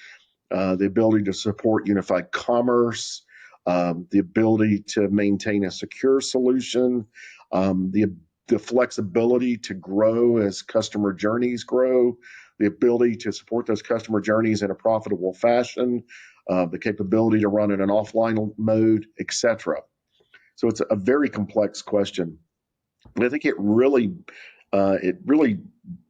the ability to support unified commerce, the ability to maintain a secure solution, the flexibility to grow as customer journeys grow, the ability to support those customer journeys in a profitable fashion, the capability to run in an offline mode, etc. So it's a very complex question. And I think it really,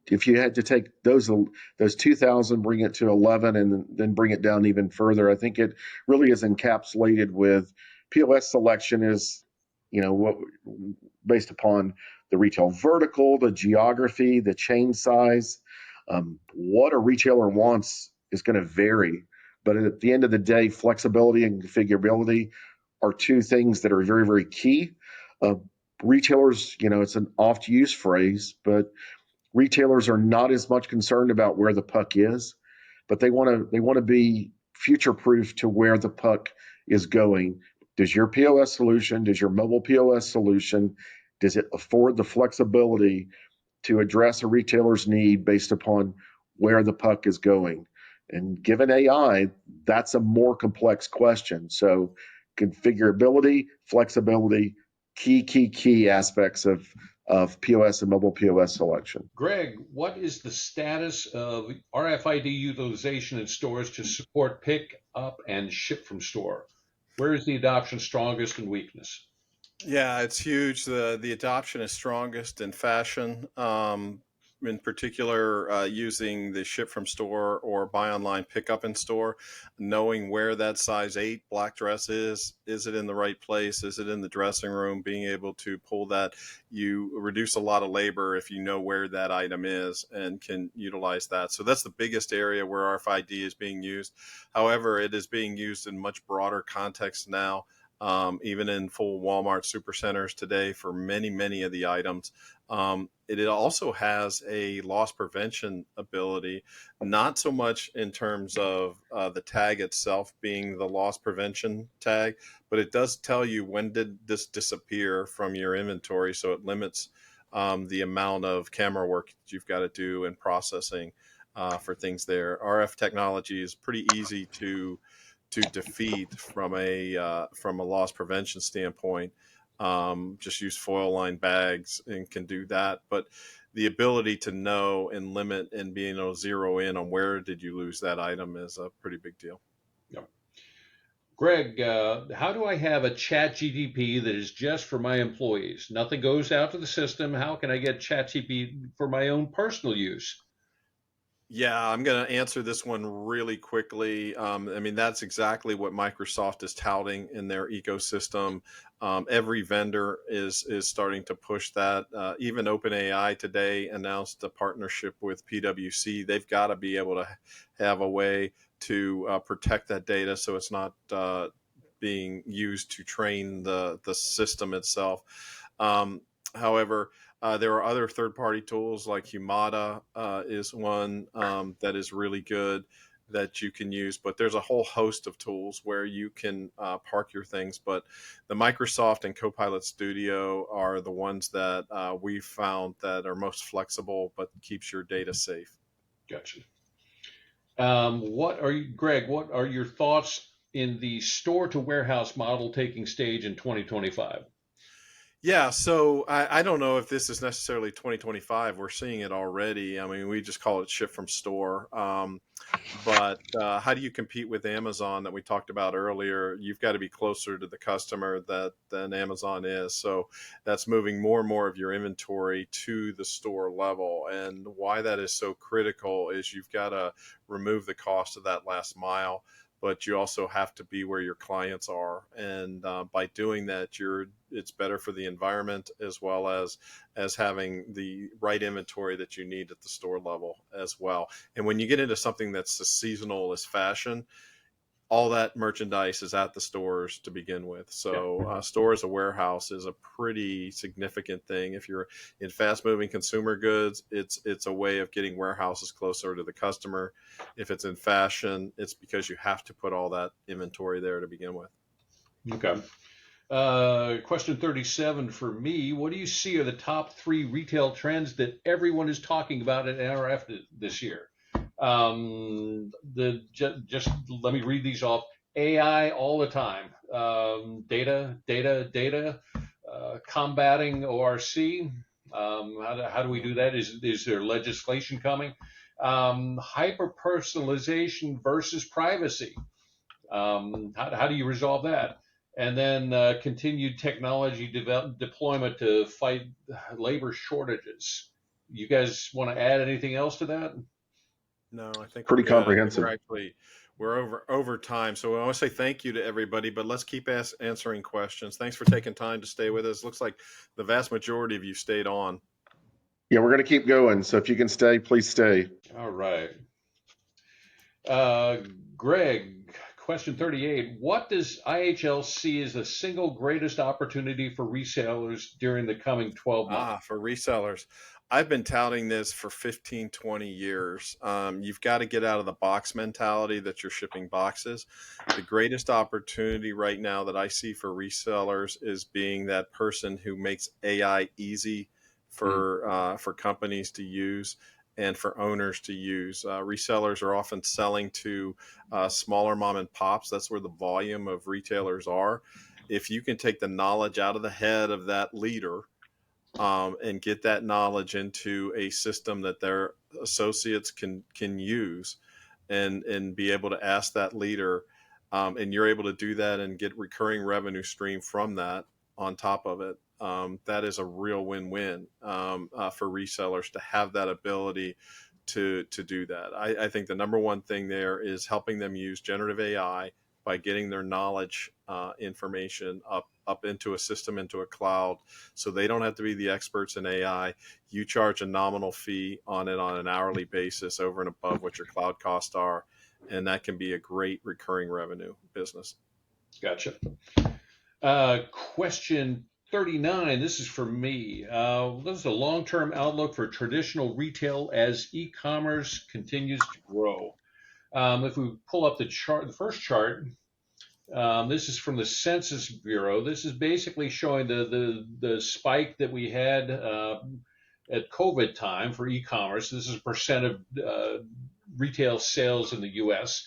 if you had to take those 2,000, bring it to 11, and then bring it down even further, I think it really is encapsulated with POS selection is, what based upon the retail vertical, the geography, the chain size. What a retailer wants is going to vary, but at the end of the day, flexibility and configurability are two things that are very, very key. Uh, Retailers, it's an oft used phrase, but retailers are not as much concerned about where the puck is, but they want to be future proof to where the puck is going. Does your POS solution, does your mobile POS solution, does it afford the flexibility to address a retailer's need based upon where the puck is going? And given AI, that's a more complex question. So configurability, flexibility, key aspects of POS and mobile POS selection. Greg, what is the status of RFID utilization in stores to support pick up and ship from store? Where is the adoption strongest and weakness? Yeah, it's huge. The adoption is strongest in fashion, in particular, using the ship from store or buy online, pick up in store, knowing where that size 8 black dress is. Is it in the right place? Is it in the dressing room? Being able to pull that, you reduce a lot of labor if you know where that item is and can utilize that. So that's the biggest area where RFID is being used. However, it is being used in much broader context now. Even in full Walmart supercenters today for many of the items. It also has a loss prevention ability, not so much in terms of the tag itself being the loss prevention tag, but it does tell you when did this disappear from your inventory, so it limits the amount of camera work that you've got to do in processing for things there. RF technology is pretty easy to defeat from a loss prevention standpoint. Just use foil lined bags and can do that. But the ability to know and limit and being able to zero in on where did you lose that item is a pretty big deal. Yep. Greg, how do I have a chat GTP that is just for my employees? Nothing goes out to the system. How can I get chat GTP for my own personal use? Yeah, I'm going to answer this one really quickly. I mean, that's exactly what Microsoft is touting in their ecosystem. Every vendor is starting to push that. Even OpenAI today announced a partnership with PwC. They've got to be able to have a way to protect that data so it's not being used to train the system itself. However, there are other third-party tools like Humata is one that is really good that you can use, but there's a whole host of tools where you can park your things. But the Microsoft and Copilot Studio are the ones that we've found that are most flexible but keeps your data safe. Gotcha. Greg, what are your thoughts in the store to warehouse model taking stage in 2025? Yeah, so I don't know if this is necessarily 2025. We're seeing it already. I mean, we just call it ship from store. But how do you compete with Amazon that we talked about earlier? You've got to be closer to the customer than Amazon is. So that's moving more and more of your inventory to the store level. And why that is so critical is you've got to remove the cost of that last mile, but you also have to be where your clients are. And by doing that, it's better for the environment as well as having the right inventory that you need at the store level as well. And when you get into something that's as seasonal as fashion, all that merchandise is at the stores to begin with. So store as a warehouse is a pretty significant thing. If you're in fast moving consumer goods, it's a way of getting warehouses closer to the customer. If it's in fashion, it's because you have to put all that inventory there to begin with. Okay. Question 37 for me. What do you see are the top 3 retail trends that everyone is talking about at NRF this year? Just let me read these off. AI all the time. Data. Combating ORC. How do we do that? Is there legislation coming? Hyper personalization versus privacy. How do you resolve that? And then continued technology deployment to fight labor shortages. You guys want to add anything else to that? No, I think we're Pretty good. I think comprehensive. we're over time. So I want to say thank you to everybody, but let's keep answering questions. Thanks for taking time to stay with us. Looks like the vast majority of you stayed on. Yeah, we're going to keep going. So if you can stay, please stay. All right. Greg, question 38. What does IHL see as the single greatest opportunity for resellers during the coming 12 months? For resellers. I've been touting this for 15, 20 years. You've got to get out of the box mentality that you're shipping boxes. The greatest opportunity right now that I see for resellers is being that person who makes AI easy for companies to use and for owners to use. Resellers are often selling to smaller mom and pops. That's where the volume of retailers are. If you can take the knowledge out of the head of that leader and get that knowledge into a system that their associates can use and be able to ask that leader, and you're able to do that and get recurring revenue stream from that on top of it, that is a real win-win for resellers to have that ability to do that. I think the number one thing there is helping them use generative AI by getting their knowledge information up into a system, into a cloud, so they don't have to be the experts in AI. You charge a nominal fee on it on an hourly basis over and above what your cloud costs are, and that can be a great recurring revenue business. Gotcha. Question 39. This is for me. This is a long-term outlook for traditional retail as e-commerce continues to grow. If we pull up the chart, the first chart, this is from the Census Bureau. This is basically showing the spike that we had at COVID time for e-commerce. This is a percent of retail sales in the U.S.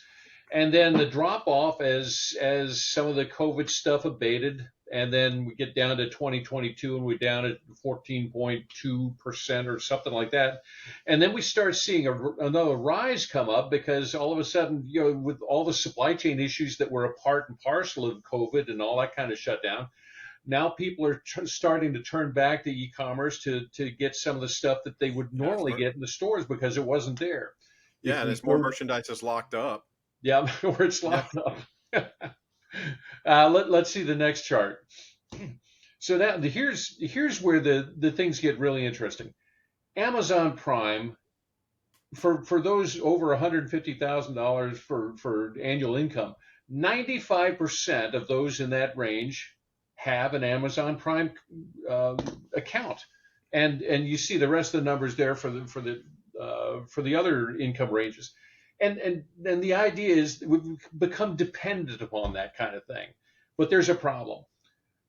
And then the drop off as some of the COVID stuff abated, and then we get down to 2022 and we're down at 14.2% or something like that. And then we start seeing another rise come up because all of a sudden, with all the supply chain issues that were a part and parcel of COVID and all that kind of shutdown, now people are starting to turn back to e-commerce to get some of the stuff that they would normally get in the stores because it wasn't there. Yeah, and as more merchandise is locked up. Yeah, where it's locked up. Let's see the next chart. So here's where the things get really interesting. Amazon Prime, for those over $150,000 for annual income, 95% of those in that range have an Amazon Prime account, and you see the rest of the numbers there for the other income ranges. And the idea is we've become dependent upon that kind of thing. But there's a problem.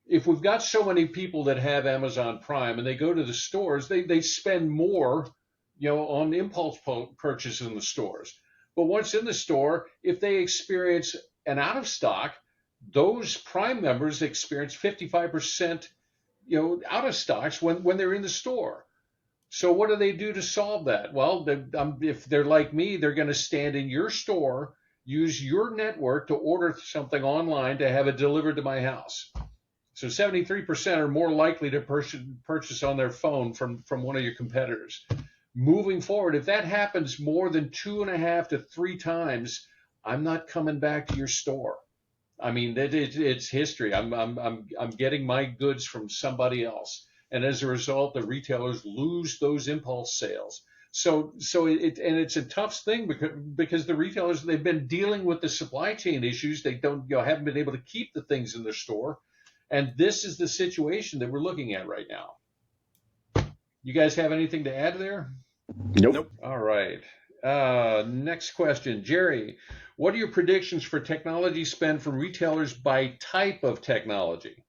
If we've got so many people that have Amazon Prime and they go to the stores, they spend more, on impulse purchases in the stores. But once in the store, if they experience an out of stock, those Prime members experience 55%, out of stocks when they're in the store. So what do they do to solve that? Well, if they're like me, they're going to stand in your store, use your network to order something online to have it delivered to my house. So 73% are more likely to purchase on their phone from one of your competitors. Moving forward, if that happens more than 2.5 to 3 times, I'm not coming back to your store. I mean, it's history. I'm getting my goods from somebody else. And as a result, the retailers lose those impulse sales. So it's a tough thing because the retailers, they've been dealing with the supply chain issues. They haven't been able to keep the things in their store. And this is the situation that we're looking at right now. You guys have anything to add there? Nope. All right. Next question, Jerry. What are your predictions for technology spend from retailers by type of technology?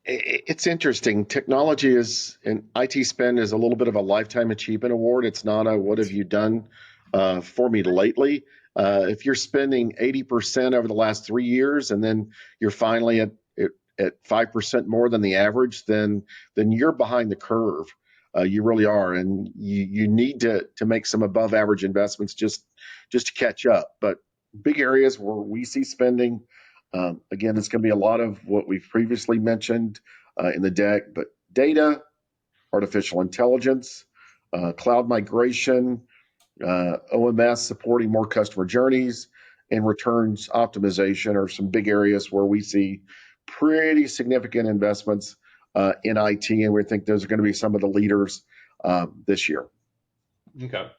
It's interesting. Technology is, and IT spend is a little bit of a lifetime achievement award. It's not a what have you done for me lately. If you're spending 80% over the last 3 years, and then you're finally at 5% more than the average, then you're behind the curve. You really are, and you need to make some above average investments just to catch up. But big areas where we see spending. Again, it's going to be a lot of what we've previously mentioned in the deck, but data, artificial intelligence, cloud migration, OMS supporting more customer journeys, and returns optimization are some big areas where we see pretty significant investments in IT, and we think those are going to be some of the leaders this year. Okay.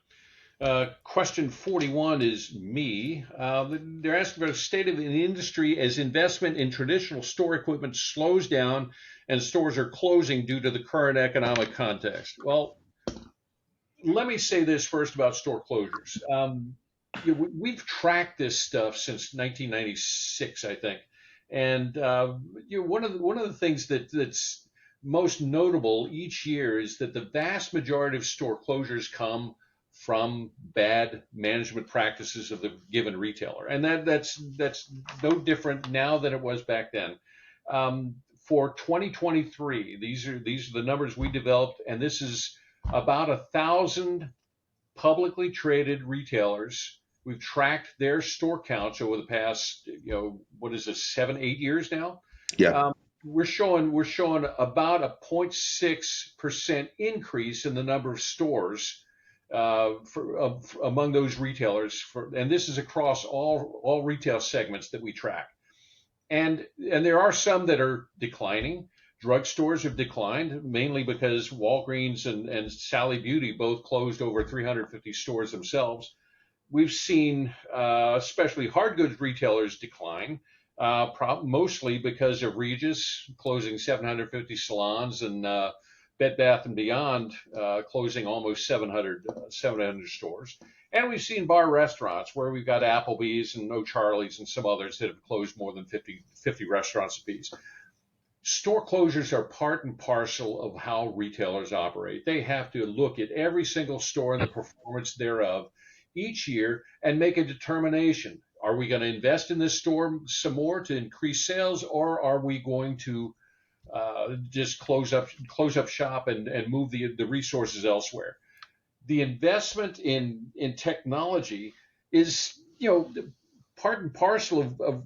Question 41 is me. They're asking about the state of the industry as investment in traditional store equipment slows down and stores are closing due to the current economic context. Well, let me say this first about store closures. We've tracked this stuff since 1996, I think, and one of the things that's most notable each year is that the vast majority of store closures come from bad management practices of the given retailer, and that's no different now than it was back then. For 2023, these are the numbers we developed, and this is about 1,000 publicly traded retailers. We've tracked their store counts over the past, what is it, 7-8 years now. Yeah. We're showing about a 0.6% increase in the number of stores among those retailers, and this is across all retail segments that we track. And there are some that are declining. Drugstores have declined, mainly because Walgreens and Sally Beauty both closed over 350 stores themselves. We've seen especially hard goods retailers decline, mostly because of Regis closing 750 salons and Bed Bath & Beyond closing almost 700 stores. And we've seen bar restaurants where we've got Applebee's and O'Charlie's and some others that have closed more than 50 restaurants apiece. Store closures are part and parcel of how retailers operate. They have to look at every single store and the performance thereof each year and make a determination. Are we going to invest in this store some more to increase sales, or are we going to just close up shop and move the resources elsewhere? The investment in technology is part and parcel of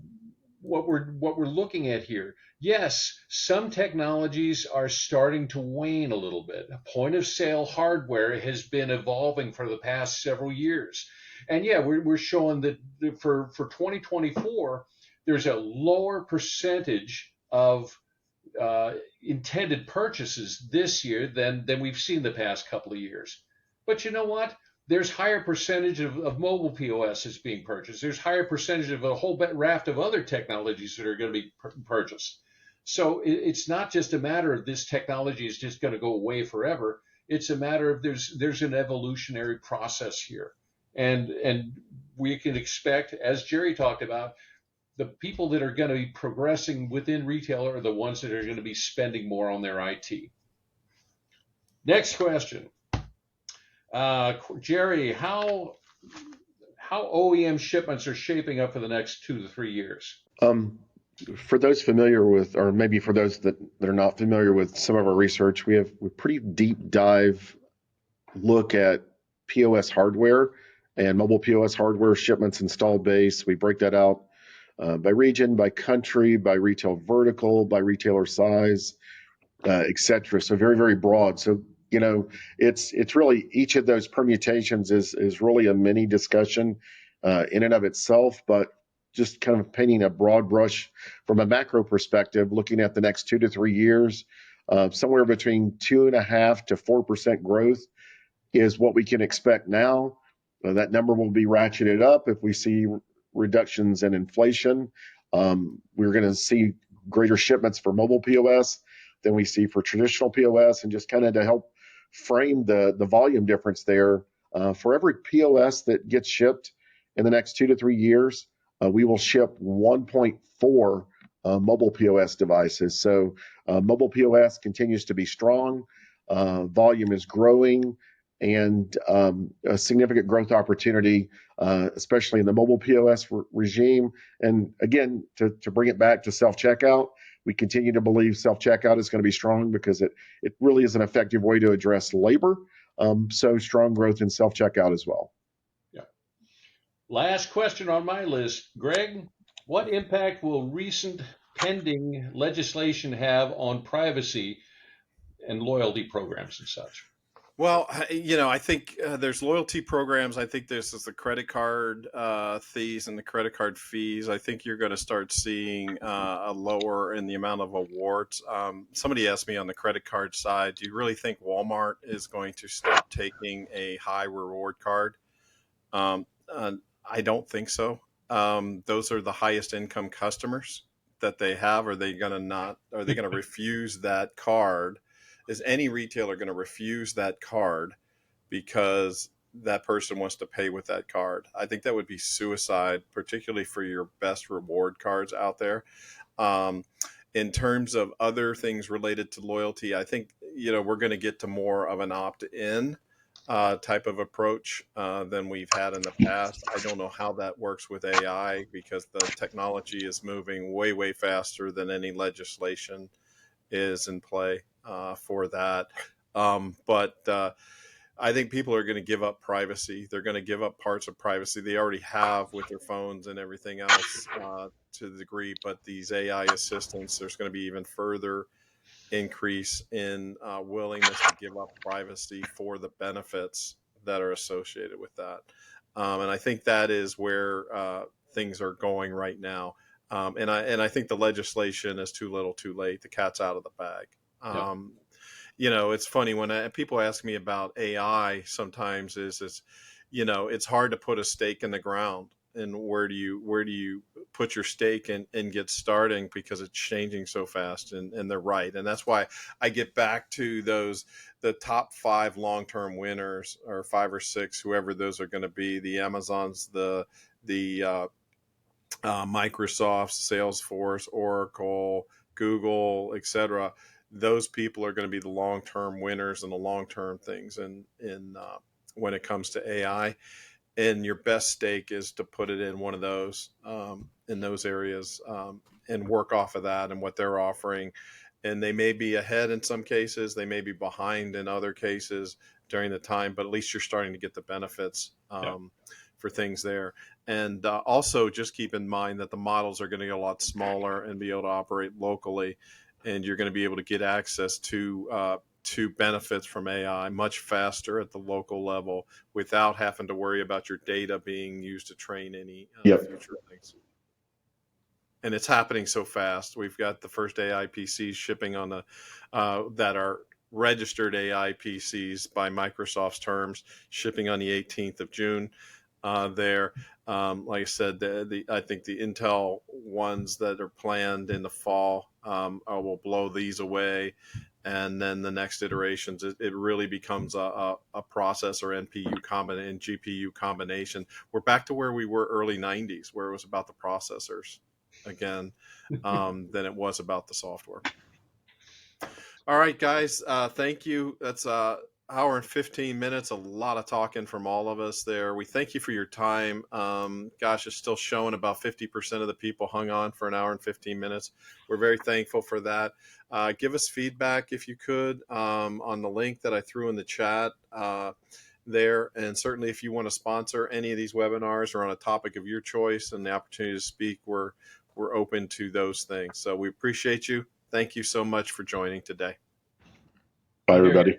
what we're looking at here. Yes, some technologies are starting to wane a little bit. Point of sale hardware has been evolving for the past several years. And yeah, we're showing that for 2024, there's a lower percentage of intended purchases this year than we've seen the past couple of years. But you know what? There's higher percentage of mobile POS is being purchased. There's higher percentage of a whole raft of other technologies that are going to be purchased. So it's not just a matter of this technology is just going to go away forever. It's a matter of there's an evolutionary process here. And we can expect, as Jerry talked about, the people that are going to be progressing within retail are the ones that are going to be spending more on their IT. Next question. Jerry, how OEM shipments are shaping up for the next 2 to 3 years? For those familiar with, or maybe for those that are not familiar with some of our research, we have a pretty deep dive look at POS hardware and mobile POS hardware shipments, installed base. We break that out by region, by country, by retail vertical, by retailer size, et cetera. So very, very broad. So it's really each of those permutations is really a mini discussion in and of itself, but just kind of painting a broad brush from a macro perspective, looking at the next 2 to 3 years, somewhere between 2.5% to 4% growth is what we can expect now. That number will be ratcheted up if we see reductions in inflation. We're going to see greater shipments for mobile POS than we see for traditional POS, and just kind of to help frame the volume difference there, For every POS that gets shipped in the next 2 to 3 years, we will ship 1.4 mobile POS devices. So mobile POS continues to be strong. Volume is growing, and a significant growth opportunity, especially in the mobile POS regime. And again, to bring it back to self-checkout, we continue to believe self-checkout is going to be strong because it really is an effective way to address labor. So strong growth in self-checkout as well. Yeah. Last question on my list, Greg. What impact will recent pending legislation have on privacy and loyalty programs and such? Well, I think there's loyalty programs. I think this is the credit card fees and the credit card fees. I think you're going to start seeing a lower in the amount of awards. Somebody asked me on the credit card side, do you really think Walmart is going to start taking a high reward card? I don't think so. Those are the highest income customers that they have. Are they going to not? Are they going to refuse that card? Is any retailer going to refuse that card because that person wants to pay with that card? I think that would be suicide, particularly for your best reward cards out there. In terms of other things related to loyalty, I think, we're going to get to more of an opt-in type of approach than we've had in the past. I don't know how that works with AI because the technology is moving way, way faster than any legislation is in play for that. But I think people are going to give up privacy. They're going to give up parts of privacy they already have with their phones and everything else to the degree. But these AI assistants, there's going to be even further increase in willingness to give up privacy for the benefits that are associated with that. And I think that is where things are going right now. And I think the legislation is too little, too late. The cat's out of the bag. It's funny when people ask me about AI. Sometimes it's hard to put a stake in the ground. And where do you put your stake and get starting because it's changing so fast, and they're right. And that's why I get back to the top 5 long-term winners, or 5 or 6, whoever those are going to be, the Amazons, the Microsoft, Salesforce, Oracle, Google, etc. Those people are going to be the long-term winners and the long-term things in when it comes to AI. And your best stake is to put it in one of those in those areas and work off of that and what they're offering. And they may be ahead in some cases, they may be behind in other cases during the time, but at least you're starting to get the benefits for things there. And also just keep in mind that the models are going to get a lot smaller and be able to operate locally. And you're going to be able to get access to benefits from AI much faster at the local level without having to worry about your data being used to train any future things. And it's happening so fast. We've got the first AI PCs shipping on that are registered AI PCs by Microsoft's terms, shipping on the 18th of June. Like I said, I think the Intel ones that are planned in the fall will blow these away. And then the next iterations, it really becomes a processor NPU and GPU combination. We're back to where we were early 90s, where it was about the processors again than it was about the software. All right, guys, thank you. That's hour and 15 minutes, a lot of talking from all of us there. We thank you for your time. Gosh, it's still showing about 50% of the people hung on for an hour and 15 minutes. We're very thankful for that. Give us feedback if you could on the link that I threw in the chat there. And certainly if you want to sponsor any of these webinars or on a topic of your choice and the opportunity to speak, we're open to those things. So we appreciate you. Thank you so much for joining today. Bye, everybody.